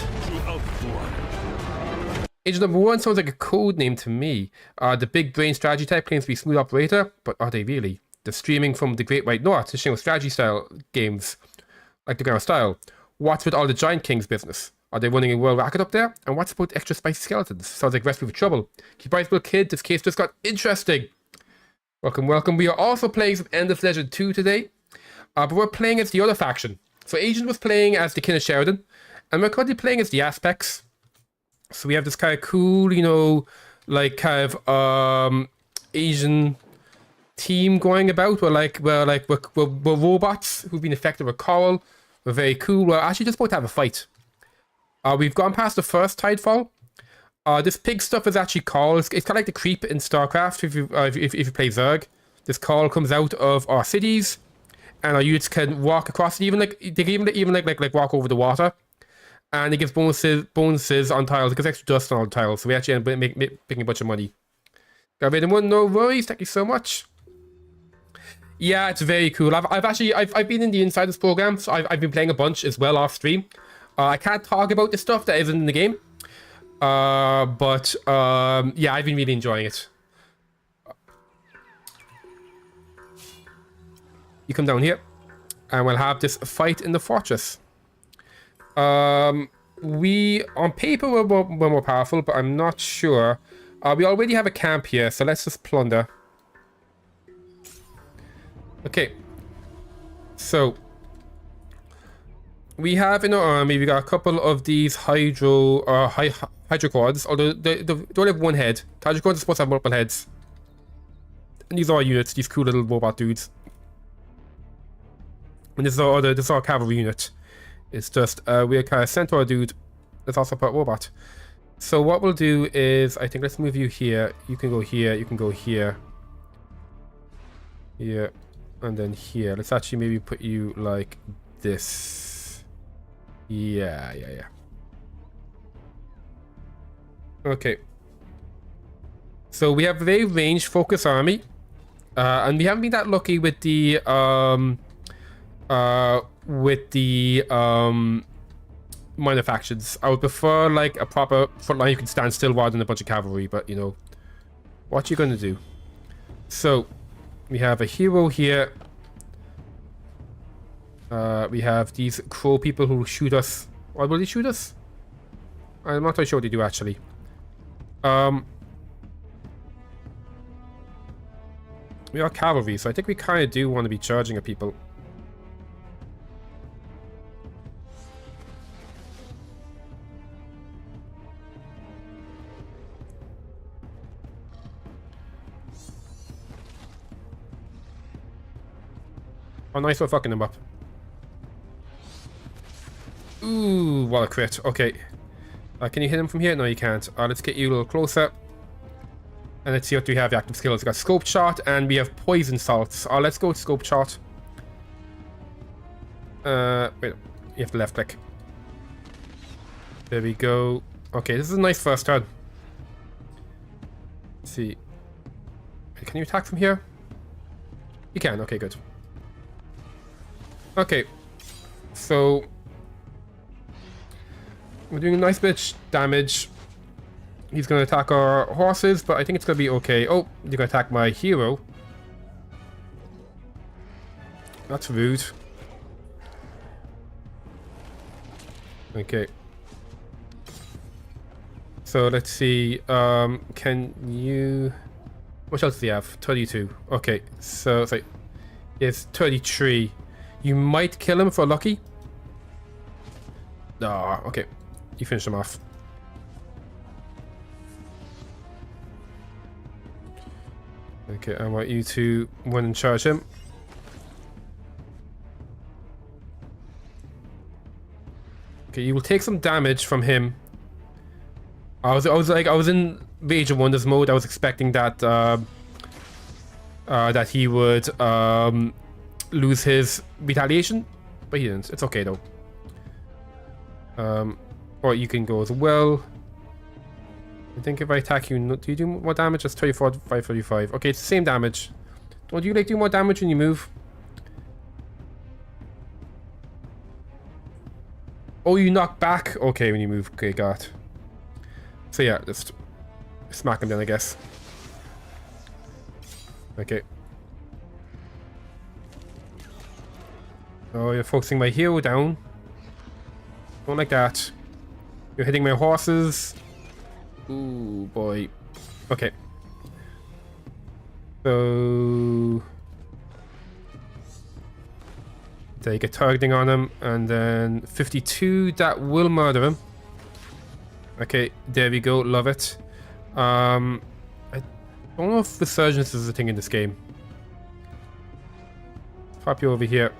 [SPEAKER 1] Agent number 1 sounds like a code name to me. The big brain strategy type claims to be smooth operator, but are they really? They're streaming from the Great White North to show strategy style games, like the Ground style. What's with all the Giant Kings business? Are they running a world racket up there? And what's about extra spicy skeletons? Sounds like recipe for trouble. Keep eyes peeled, kid. This case just got interesting. Welcome, welcome. We are also playing some End of Legend 2 today, but we're playing as the other faction. So Agent was playing as the King of Sheridan, and we're currently playing as the Aspects. So we have this kind of cool, you know, like kind of Asian team going about. We're robots who've been affected with coral. We're very cool. We're actually just about to have a fight. We've gone past the first Tidefall. This pig stuff is actually coral. It's kind of like the creep in StarCraft. If you play Zerg, this coral comes out of our cities, and our units can walk across it. Even like they can even like walk over the water. And it gives bonuses on tiles. It gives extra dust on all the tiles. So we actually end up making a bunch of money. Got rid of one, no worries. Thank you so much. Yeah, it's very cool. I've been in the Insiders program, so I've been playing a bunch as well off stream. I can't talk about the stuff that isn't in the game. Yeah, I've been really enjoying it. You come down here, and we'll have this fight in the fortress. We, on paper, we're more powerful, but I'm not sure. We already have a camp here, so let's just plunder. Okay. So, we have in our army, we got a couple of these hydrocords, although they only have one head. Hydrocords are supposed to have multiple heads. And these are our units, these cool little robot dudes. And this is our cavalry unit. It's just, we're kind of centaur dude. That's also part robot. So what we'll do is, I think let's move you here. You can go here, you can go here. Here, and then here. Let's actually maybe put you like this. Yeah. Okay. So we have a very range-focused army. And we haven't been that lucky with the, minor factions. I would prefer like a proper front line you can stand still rather than a bunch of cavalry, but you know, what you gonna do? So we have a hero here. We have these crow people who shoot us. Why will they shoot us? I'm not quite sure what they do actually. We are cavalry, so I think we kind of do want to be charging at people. Oh, nice, we're fucking them up. Ooh, what a crit. Okay. Can you hit him from here? No, you can't. Let's get you a little closer. And let's see what we have. The active skills. We got scoped shot and we have poison salts. Let's go with scoped shot. Wait, you have to left click. There we go. Okay, this is a nice first turn. Let's see. Can you attack from here? You can. Okay, good. Okay. So we're doing a nice bit of damage. He's going to attack our horses, but I think it's going to be okay. Oh, you're going to attack my hero. That's rude. Okay. So let's see. Can you... What else do you have? 32. Okay, so it's like... It's 33. You might kill him for lucky. Ah, okay. You finish him off. Okay, I want you to run and charge him. Okay, you will take some damage from him. I was in Rage of Wonders mode. I was expecting that that he would lose his retaliation, but he didn't. It's okay though. Or you can go as well. I think if I attack you, do you do more damage? That's 34, 535. Okay, it's the same damage. Don't you like do more damage when you move? Oh, you knock back? Okay, when you move. Okay, got it. So yeah, just smack him down, I guess. Okay. Oh, you're focusing my hero down. Don't like that. You're hitting my horses. Ooh, boy. Okay. So... Take a targeting on him, and then 52, that will murder him. Okay, there we go, love it. I don't know if Resurgence is a thing in this game. Pop you over here.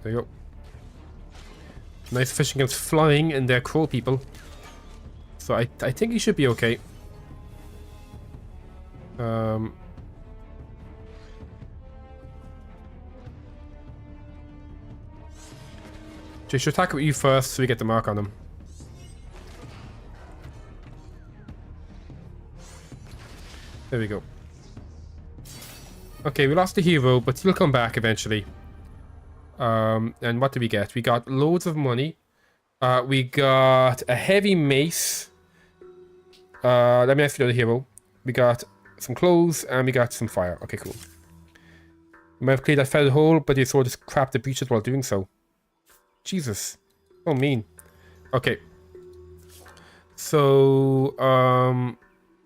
[SPEAKER 1] There you go. Nice fishing against flying and their crow people. So I think he should be okay. Just attack with you first so we get the mark on him. There we go. Okay, we lost the hero, but he'll come back eventually. And what did we get? We got loads of money. We got a heavy mace. Let me ask you the hero. We got some clothes and we got some fire. Okay, cool. You might have cleared that feathered hole, but your sword just crapped the breaches while doing so. Jesus. So mean. Okay. So,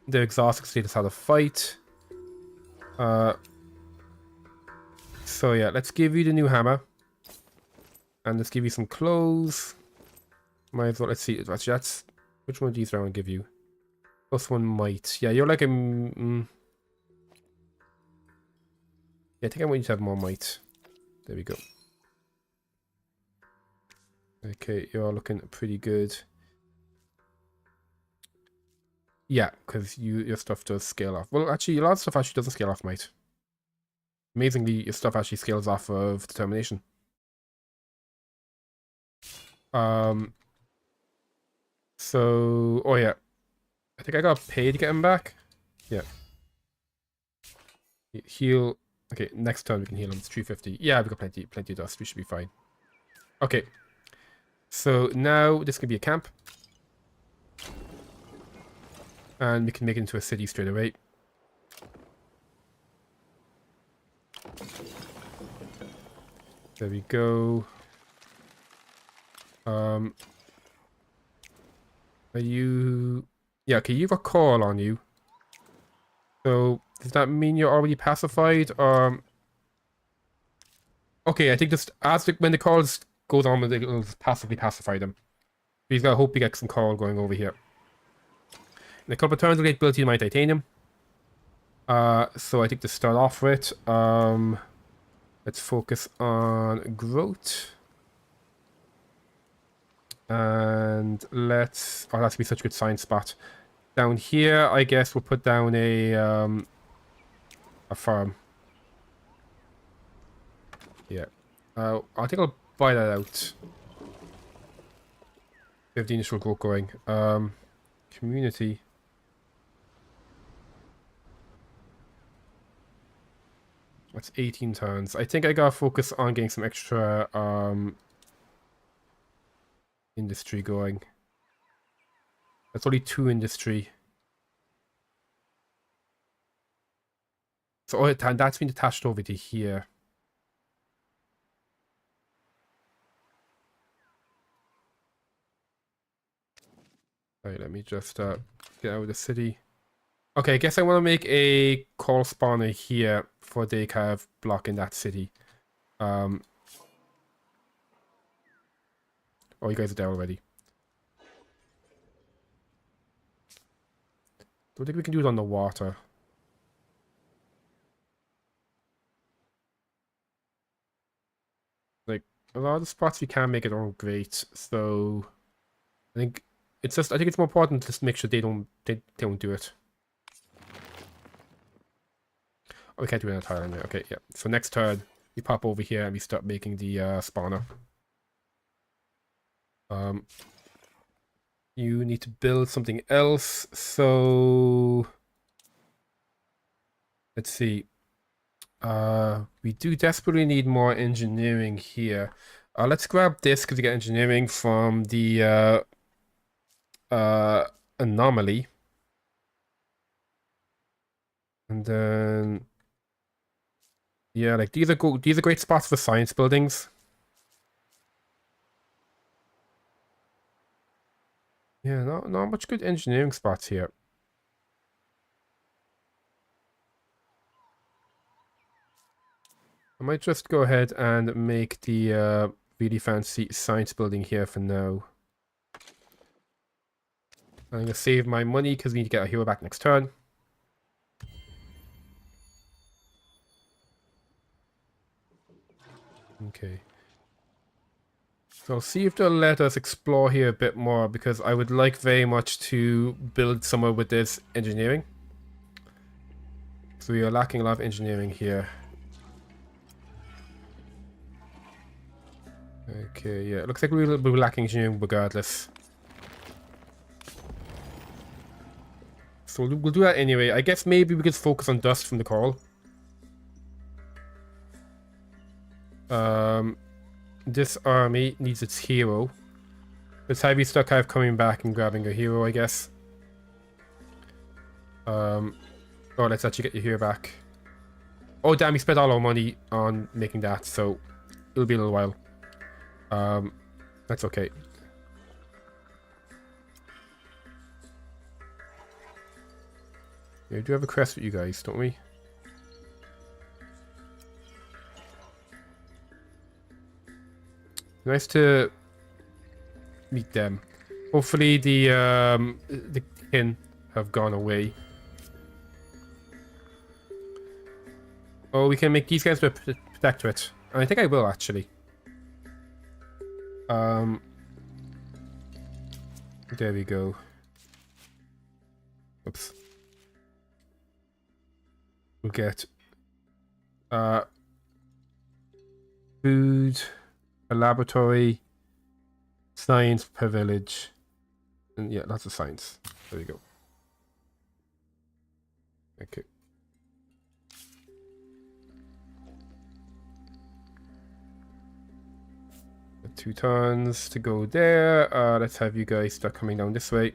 [SPEAKER 1] the exhaust can us how to fight. So yeah, let's give you the new hammer. And let's give you some clothes. Might as well, let's see, that's which one of these do I want to give you? Plus one might. Yeah, you're like a... yeah, I think I want you to have more might. There we go. Okay, you're looking pretty good. Yeah, because your stuff does scale off. Well, actually, a lot of stuff actually doesn't scale off might. Amazingly, your stuff actually scales off of determination. So, oh yeah. I think I got paid to get him back. Yeah. Heal. Okay, next turn we can heal him. It's 350. Yeah, we got plenty of dust. We should be fine. Okay. So now this could be a camp. And we can make it into a city straight away. There we go. Are you... Yeah, okay, you've got call on you. So, does that mean you're already pacified? Okay, I think just when the call goes on, it'll passively pacify them. He's got to hope he gets some call going over here. In a couple of turns, we'll get ability to mine titanium. So I think to start off with, let's focus on growth. And let's... Oh, that's gonna be such a good science spot. Down here, I guess we'll put down a... a farm. Yeah. I think I'll buy that out. We have the initial growth going. Community. That's 18 turns. I think I gotta focus on getting some extra industry going. That's only 2 industry. So that's been attached over to here. Alright, let me just get out of the city. Okay, I guess I want to make a call spawner here for they kind of blocking that city. Oh, you guys are there already. Don't think we can do it on the water. Like, a lot of the spots we can make it aren't great, so I think it's just, I think it's more important to just make sure they don't do it. Oh, we can't do it in a tile anyway. Okay, yeah. So next turn, we pop over here and we start making the spawner. You need to build something else, so let's see. We do desperately need more engineering here. Let's grab this because we get engineering from the anomaly. And then yeah, like these are great spots for science buildings. Yeah, not much good engineering spots here. I might just go ahead and make the really fancy science building here for now. I'm gonna save my money because we need to get our hero back next turn. Okay. So I'll see if they'll let us explore here a bit more because I would like very much to build somewhere with this engineering. So we are lacking a lot of engineering here. Okay, yeah, it looks like we're lacking engineering regardless. So we'll do that anyway. I guess maybe we could focus on dust from the coral. This army needs its hero. Let's have you start kind of coming back and grabbing a hero, I guess. Oh, let's actually get your hero back. Oh, damn, we spent all our money on making that, so it'll be a little while. That's okay. Yeah, we do have a quest with you guys, don't we? Nice to meet them. Hopefully the kin have gone away. Oh, we can make these guys protectorate. And I think I will actually. There we go. Oops. We'll get food, a laboratory, science per village, and yeah, lots of science. There we go. Okay. Got 2 tons to go there. Let's have you guys start coming down this way.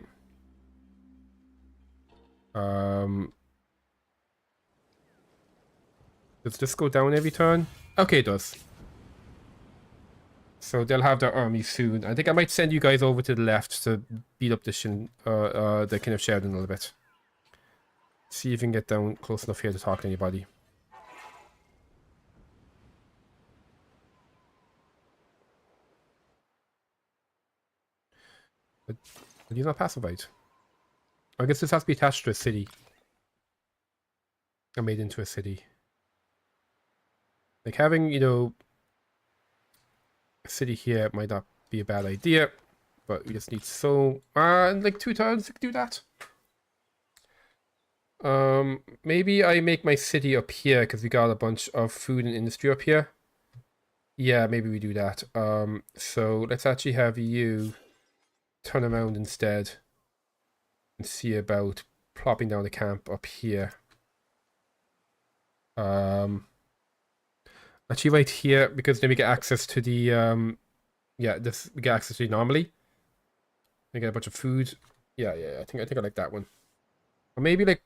[SPEAKER 1] Does this go down every turn? Okay, it does. So they'll have their army soon. I think I might send you guys over to the left to beat up the kind of Sheridan a little bit. See if you can get down close enough here to talk to anybody. But he's not pacified. I guess this has to be attached to a city. Or made into a city. Like having, you know, a city here might not be a bad idea, but we just need so like 2 turns to do that. Maybe I make my city up here because we got a bunch of food and industry up here. Yeah, maybe we do that. So let's actually have you turn around instead and see about plopping down the camp up here. Actually right here, because then we get access to the yeah, this we get access to the anomaly. We get a bunch of food. Yeah, I think I like that one. Or maybe like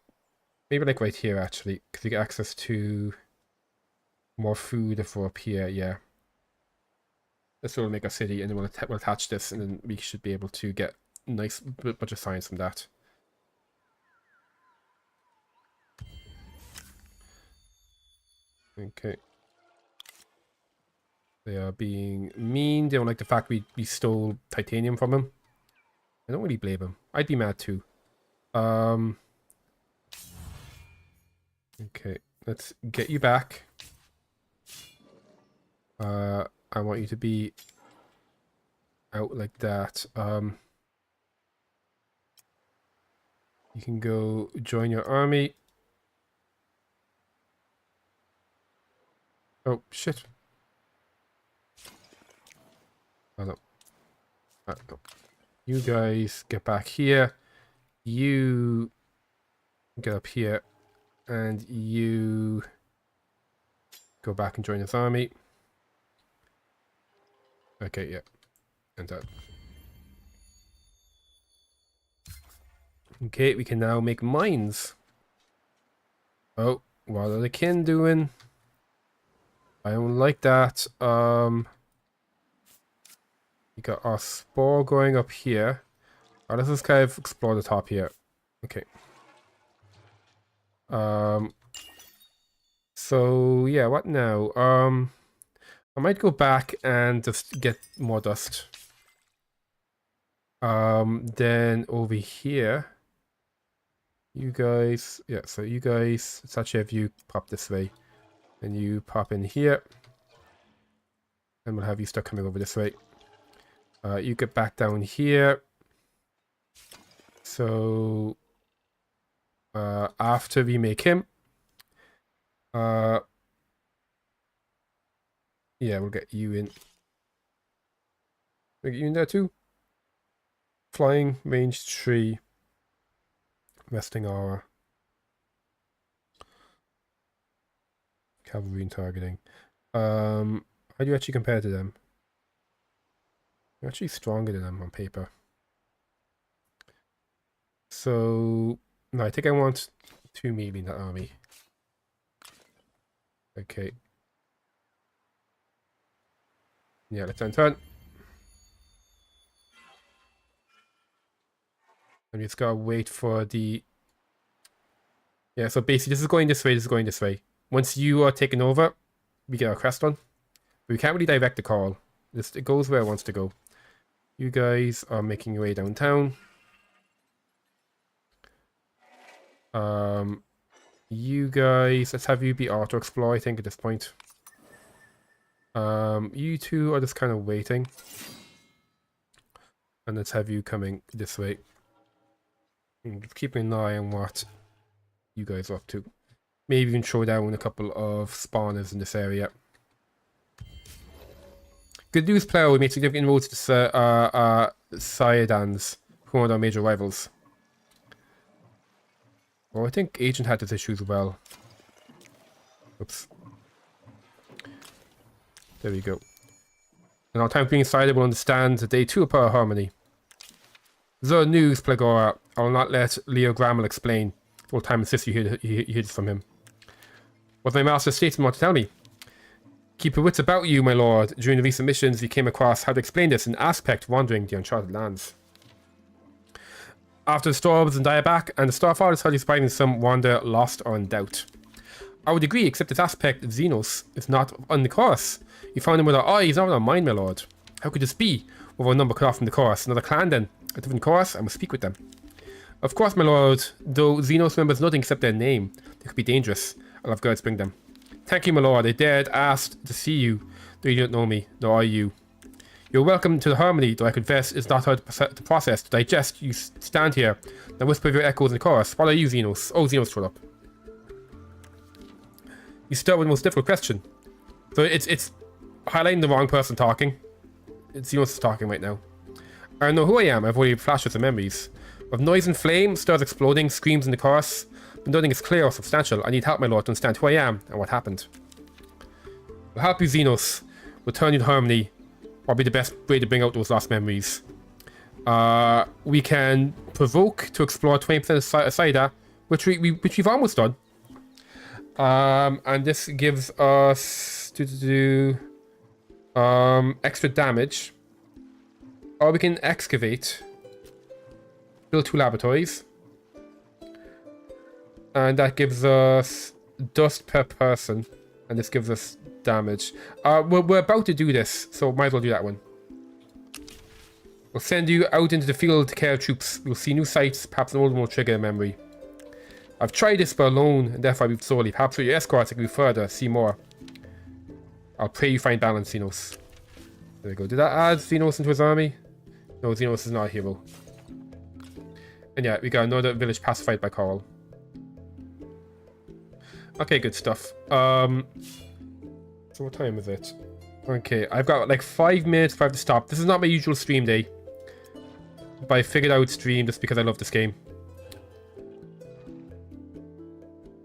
[SPEAKER 1] right here actually, because we get access to more food if we're up here. Yeah, this will make a city, and then we'll attach this, and then we should be able to get a nice bunch of science from that. Okay. They are being mean. They don't like the fact we stole titanium from him. I don't really blame him. I'd be mad too. Okay, let's get you back. I want you to be out like that. You can go join your army. Oh, shit. Oh, no. No. You guys get back here. You get up here. And you go back and join this army. Okay, yeah. And that. Okay, we can now make mines. Oh, what are the kin doing? I don't like that. You got our spore going up here. Let's just kind of explore the top here. Okay. So yeah, what now? I might go back and just get more dust. Then over here, you guys, yeah, so you guys, let's actually have you pop this way. And you pop in here. And we'll have you start coming over this way. You get back down here. So after we make him, yeah, we'll get you in. We'll get you in there too. Flying, range 3, resting aura, cavalry and targeting. How do you actually compare to them? You're actually stronger than them on paper. So no, I think I want 2 melee in that army. Okay. Yeah, let's turn. And we just gotta wait for the... Yeah, so basically this is going this way, this is going this way. Once you are taken over, we get our crest on. But we can't really direct the call. It goes where it wants to go. You guys are making your way downtown. You guys, let's have you be auto-explore, I think, at this point. You two are just kind of waiting. And let's have you coming this way. And just keeping an eye on what you guys are up to. Maybe even throw down a couple of spawners in this area. Good news, player. We made significant inroads to Sayadans, who are our major rivals. Well, I think Agent had this issue as well. Oops. There we go. And our time being inside will understand that they too are part of harmony. The news, Plagora. I will not let Leo Grammel explain. Full time insists you hear this from him. What my master statesman want to tell me? Keep your wits about you, my lord. During the recent missions, you came across how to explain this, an aspect wandering the uncharted lands. After the storms and die back, and the Starfathers hardly surprising some wander lost or in doubt. I would agree, except this aspect of Xenos is not on the course. You found him with our eyes, not with our mind, my lord. How could this be? With our number cut off from the course. Another clan then. A different course, I must speak with them. Of course, my lord, though Xenos remembers nothing except their name. They could be dangerous. I'll have guards bring them. Thank you, my lord. I dared ask to see you, though you don't know me, nor are you. You're welcome to the harmony, though I confess it's not hard to process, to digest. You stand here, and whisper your echoes in the chorus. What are you, Xenos? Oh, Xenos showed up. You start with the most difficult question. So it's highlighting the wrong person talking. It's Xenos talking right now. I don't know who I am. I've only flashes of memories. Of noise and flame, stars exploding, screams in the chorus. But nothing is clear or substantial. I need help, my lord, to understand who I am and what happened. I'll help you, Xenos. Return you to harmony. Probably the best way to bring out those lost memories. We can provoke to explore 20% of Cider, which we've almost done. And this gives us extra damage. Or we can excavate. Build 2 laboratories. And that gives us dust per person. And this gives us damage. We're about to do this, so might as well do that one. We'll send you out into the field to care troops. You'll see new sights, perhaps an old one will trigger a memory. I've tried this but alone, and therefore I moved slowly. Perhaps with your escorts I can move further, see more. I'll pray you find balance, Xenos. There we go. Did that add Xenos into his army? No, Xenos is not a hero. And yeah, we got another village pacified by Coral. Okay, good stuff. So what time is it? Okay, I've got like 5 minutes before I have to stop. This is not my usual stream day. But I figured I would stream just because I love this game.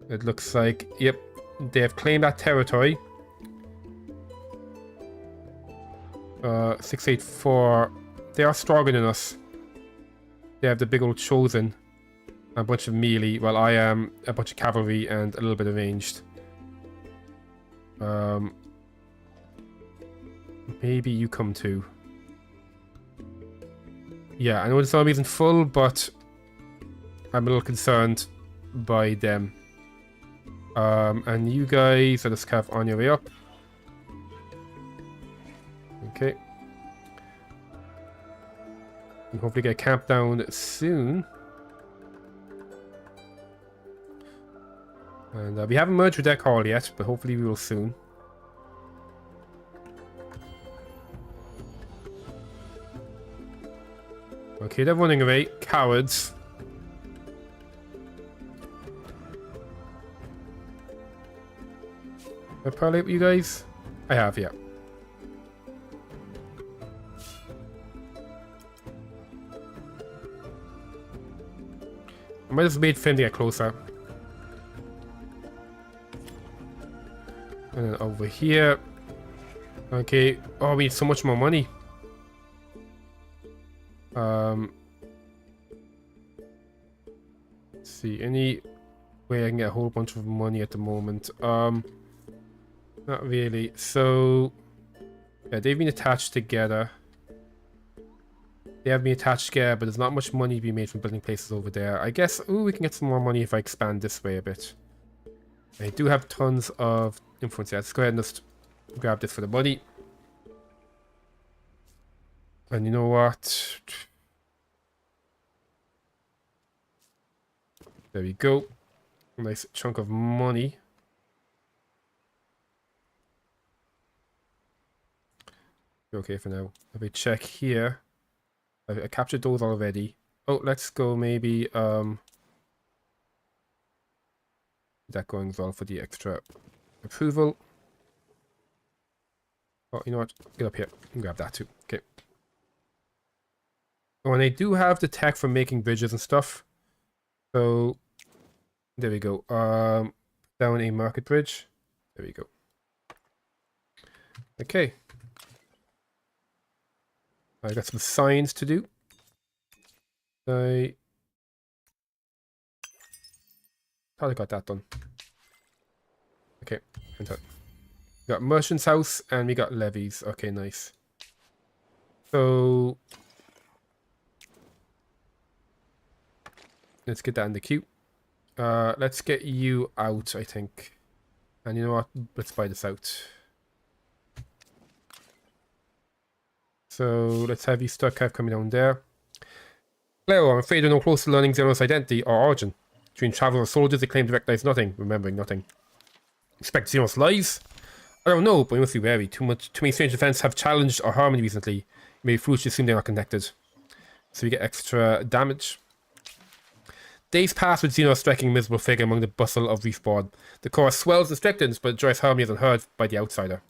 [SPEAKER 1] It looks like, yep, they have claimed that territory. 684. They are stronger than us. They have the big old chosen. A bunch of melee, while I am a bunch of cavalry and a little bit of ranged. Maybe you come too. Yeah, I know this army isn't full, but I'm a little concerned by them. And you guys are just kind of on your way up. Okay. And hopefully get camped down soon. And we haven't merged with that call yet, but hopefully we will soon. Okay, they're running away. Cowards. Have I parlayed with you guys? I have, yeah. I might just wait for him to get closer. And then over here. Okay. Oh, we need so much more money. Let's see. Any way I can get a whole bunch of money at the moment? Not really. So, yeah, they've been attached together. They have been attached together, but there's not much money to be made from building places over there. I guess, ooh, we can get some more money if I expand this way a bit. I do have tons of influence. Yeah, let's go ahead and just grab this for the money. And you know what? There we go. A nice chunk of money. Okay for now. Let me check here. I captured those already. Oh, let's go maybe that going as well for the extra approval. Oh, you know what? Get up here and grab that too. Okay. Oh, and they do have the tech for making bridges and stuff. So there we go. Down a market bridge. There we go. Okay. I got some signs to do. I thought I got that done. Okay, we got merchant's house and we got levies. Okay, nice. So let's get that in the queue. Let's get you out, I think. And you know what? Let's buy this out. So let's have you stuck coming down there. Hello, I'm afraid we're no close to learning Xenos' identity or origin. Between travelers and soldiers, they claim to recognize nothing, remembering nothing. Expect Xenos lies? I don't know, but we must be wary. Too many strange events have challenged our harmony recently. Maybe foolish to assume they're not connected. So we get extra damage. Days pass with Xenos striking a miserable figure among the bustle of Reefboard. The chorus swells and strengthens, but joyous harmony is unheard by the outsider.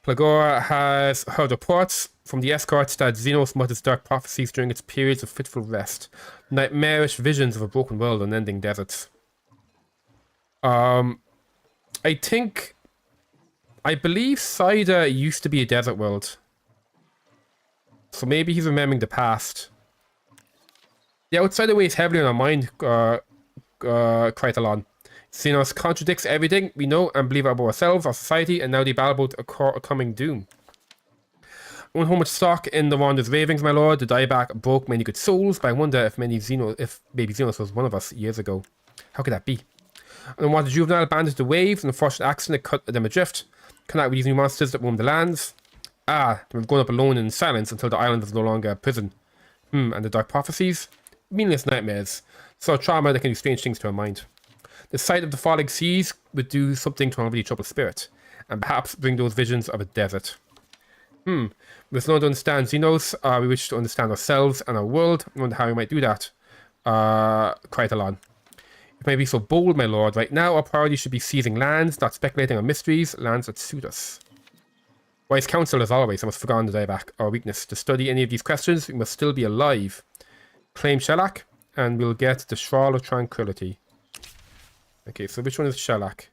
[SPEAKER 1] Plagora has heard reports from the escorts that Xenos mutters dark prophecies during its periods of fitful rest. Nightmarish visions of a broken world and ending deserts. I believe Cider used to be a desert world. So maybe he's remembering the past. The outsider weighs heavily on our mind, Krytalon. Xenos contradicts everything we know and believe about ourselves, our society, and now they babble about a coming doom. I own how much stock in the Wander's ravings, my lord. The dieback broke many good souls, but I wonder if baby Xenos was one of us years ago. How could that be? And while the juvenile abandoned the waves and the unfortunate accident that cut them adrift, connect with these new monsters that roam the lands. They've grown up alone in silence until the island is no longer a prison. And the dark prophecies? Meaningless nightmares. So trauma that can do strange things to our mind. The sight of the falling seas would do something to an already troubled spirit, and perhaps bring those visions of a desert. With no one to understand Xenos, we wish to understand ourselves and our world. I wonder how we might do that. Krytalon. It may be so bold, my lord. Right now, our priority should be seizing lands, not speculating on mysteries, lands that suit us. Wise counsel, as always, I must forgone the dieback, our weakness. To study any of these questions, we must still be alive. Claim Shellac, and we'll get the Shroud of Tranquility. Okay, so which one is Shellac?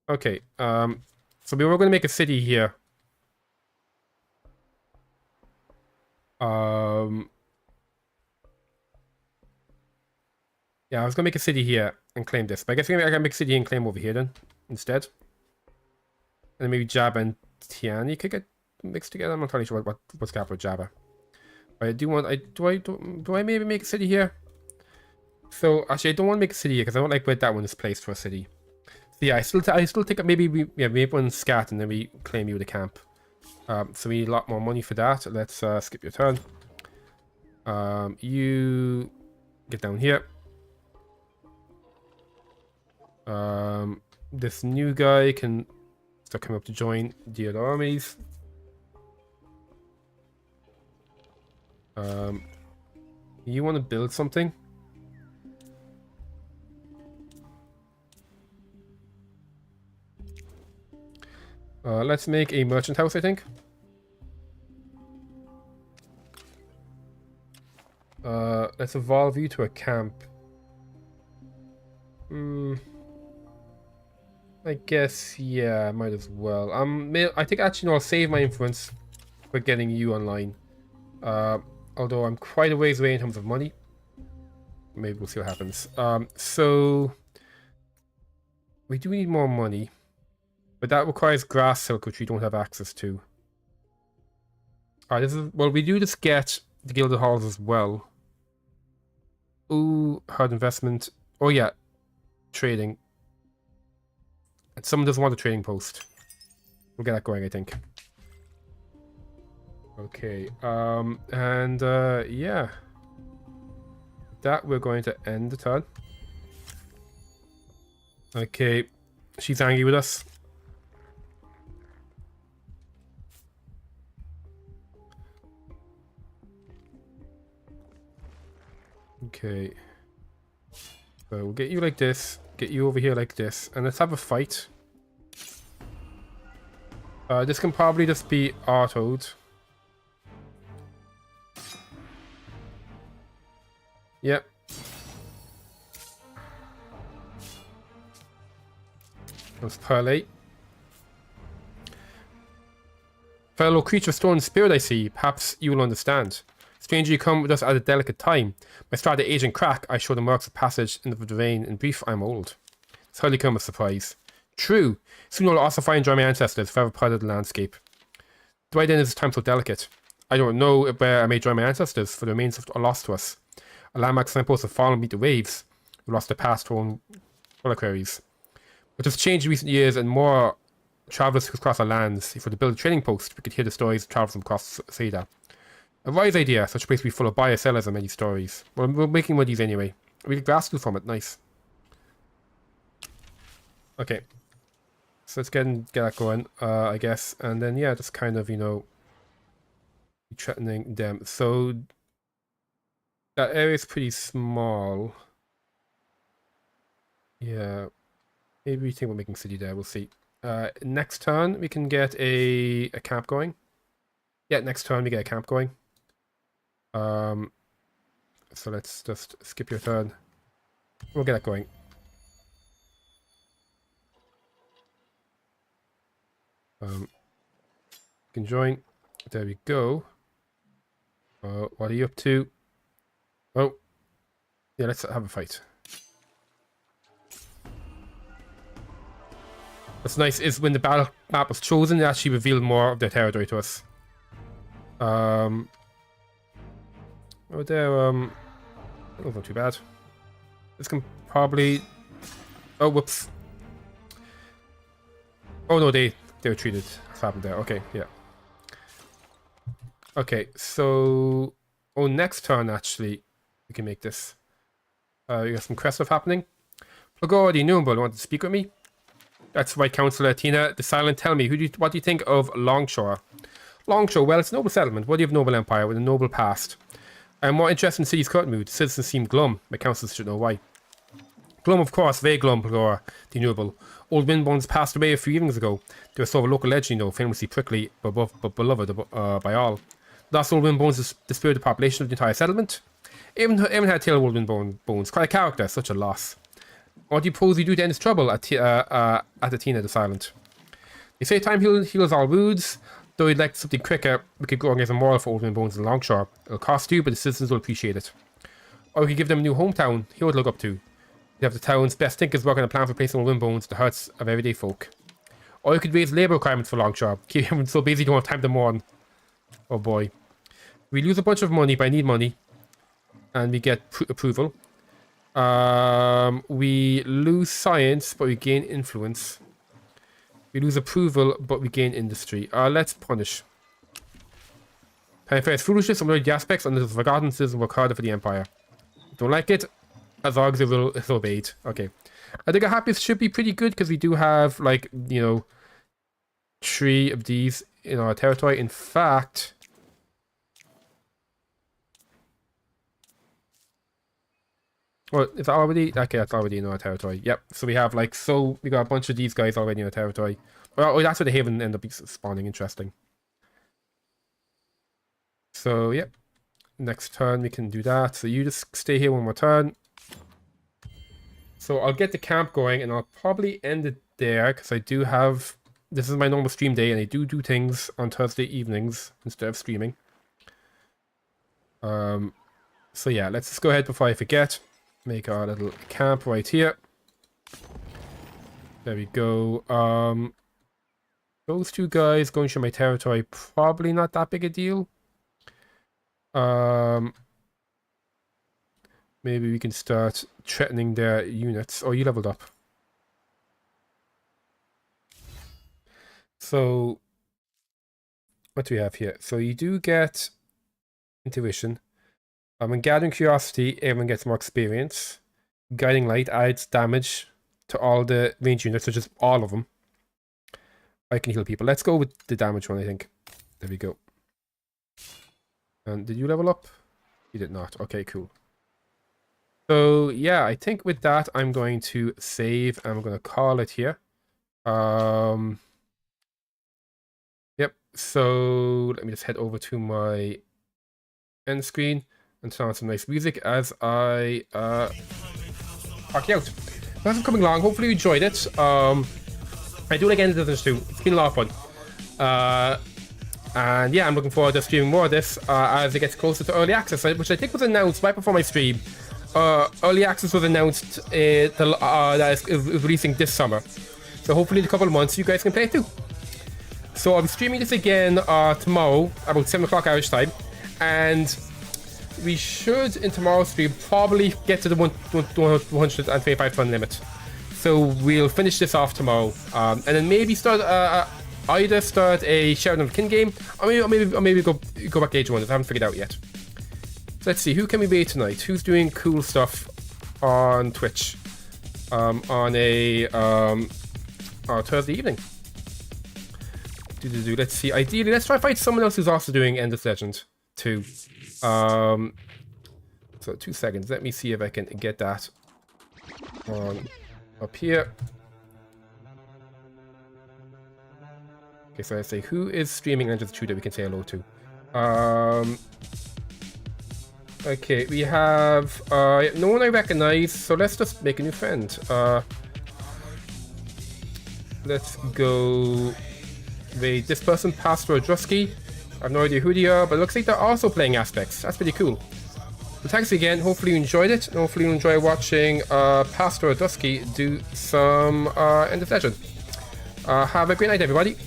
[SPEAKER 1] Okay, so we were going to make a city here. Yeah, I was going to make a city here and claim this. But I guess I can make a city and claim over here then, instead. And then maybe Jabba and Tiani could get mixed together. I'm not entirely sure what's happening with Jabba. But I do want... Do I maybe make a city here? So, actually, I don't want to make a city here because I don't like where that one is placed for a city. So, yeah, I still think maybe maybe one scat and then we claim you the camp. So we need a lot more money for that. Let's skip your turn. You get down here. This new guy can start coming up to join the other armies. You want to build something? Let's make a merchant house, I think. Let's evolve you to a camp. I guess, yeah, might as well. I think actually no, I'll save my influence for getting you online. Although I'm quite a ways away in terms of money. Maybe we'll see what happens. So we do need more money. But that requires grass silk, which we don't have access to. Alright, well, we do just get the Gilded Halls as well. Ooh, hard investment. Oh yeah, trading. And someone doesn't want a trading post. We'll get that going, I think. Okay, yeah. That we're going to end the turn. Okay, she's angry with us. Okay. So we'll get you like this, get you over here like this, and let's have a fight. This can probably just be autoed. Yep. Let's parlay. Fellow creature of stone and spirit, I see. Perhaps you will understand. Stranger, you come with us at a delicate time. My strata age and crack, I show the marks of passage in the rain. In brief, I'm old. It's hardly come as a surprise. True. Soon you'll also find my ancestors, forever part of the landscape. Why then is this time so delicate? I don't know where I may join my ancestors, for the remains are lost to us. A landmark signpost have fallen beneath the waves. We lost the past to our own reliquaries. But it's changed in recent years, and more travellers cross our lands. If we were to build a trading post, we could hear the stories of travellers from across Seda. A wise idea. Such a place would be full of buyers, sellers, and many stories. Well, we're making one of these anyway. We get grass from it. Nice. Okay. So let's get that going, I guess. And then, yeah, just kind of, you know, threatening them. So that area is pretty small. Yeah. Maybe we think we're making city there. We'll see. Next turn, we can get a camp going. Yeah, next turn we get a camp going. So let's just skip your turn. We'll get that going. You can join. There we go. What are you up to? Oh, yeah, let's have a fight. What's nice is when the battle map was chosen, it actually revealed more of their territory to us. Oh, there, that's not too bad. This can probably... Oh, whoops. Oh, no, they retreated. What's happened there? Okay, yeah. Okay, so... Oh, next turn, actually, we can make this. You got some crest stuff happening. Plagor, the Noble, want to speak with me? That's right, Councillor Tina. The Silent, tell me, what do you think of Longshore? Longshore, well, it's a noble settlement, worthy of noble empire with a noble past. I'm more interested in the city's current mood. Citizens seem glum. My councillors should know why. Glum, of course, very glum, Plagor, the Noble. Old Windbones passed away a few evenings ago. They were sort of a local legend, you know, famously prickly, but beloved by all. Last Old Windbones is the spirited population of the entire settlement. Even had a tale of Old Windbones. Quite a character, such a loss. What do you suppose we do to end this trouble at the Tina the Silent? They say time heals all wounds. Though you'd like something quicker, we could go and get a moral for Old Windbones in Longshore. It'll cost you, but the citizens will appreciate it. Or we could give them a new hometown. Here what to look up to. You'd have the town's best thinkers work on a plan for placing Old Windbones the hearts of everyday folk. Or you could raise labour requirements for Longshore. Keep everyone so busy you don't have time to mourn. Oh boy. We lose a bunch of money, but I need money. And we get approval. We lose science, but we gain influence. We lose approval, but we gain industry. Let's punish. It's foolishness of the aspects and the forgotten citizens work harder for the Empire. Don't like it? As long as it will is obeyed. Okay. I think our happiness should be pretty good because we do have, like, you know, 3 of these in our territory. In fact... Well, is that already? Okay, that's already in our territory. Yep. So we have like, we got a bunch of these guys already in our territory. Well, that's where the Haven end up spawning. Interesting. So, yep. Next turn we can do that. So you just stay here one more turn. So I'll get the camp going and I'll probably end it there because I do have... This is my normal stream day and I do things on Thursday evenings instead of streaming. So yeah, let's just go ahead before I forget. Make our little camp right here. There we go. Those 2 guys going through my territory, probably not that big a deal. Maybe we can start threatening their units. Oh, you leveled up. So, what do we have here? So you do get intuition. When gathering curiosity, everyone gets more experience. Guiding light adds damage to all the range units, so just all of them. I can heal people. Let's go with the damage one, I think. There we go. And did you level up? You did not. Okay, cool. So yeah, I think with that I'm going to save and I'm going to call it here. Yep. So let me just head over to my end screen and turn on some nice music as I park you out. Thanks for coming along. Hopefully you enjoyed it. I do like End of this too. It's been a lot of fun. And yeah, I'm looking forward to streaming more of this as it gets closer to early access, which I think was announced right before my stream. Early access was announced that is releasing this summer. So hopefully in a couple of months you guys can play it too. So I'm streaming this again tomorrow about 7 o'clock Irish time. And we should, in tomorrow's stream, probably get to the 125 ton limit. So we'll finish this off tomorrow. And then maybe start either start a Sheridan of Kin game, or maybe go back to Age 1. I haven't figured out yet. So let's see, who can we raid tonight? Who's doing cool stuff on Twitch? On a Thursday evening. Let's see. Ideally, let's try to find someone else who's also doing Endless Legend too. So 2 seconds. Let me see if I can get that on up here. Okay, so I say who is streaming Legends 2 that we can say hello to. Okay, we have no one I recognize, so let's just make a new friend. Let's go. Wait, this person passed for a Drusky. I have no idea who they are, but it looks like they're also playing Aspects. That's pretty cool. So thanks again. Hopefully you enjoyed it. And hopefully you enjoy watching Pastor Dusky do some End of Legend. Have a great night, everybody.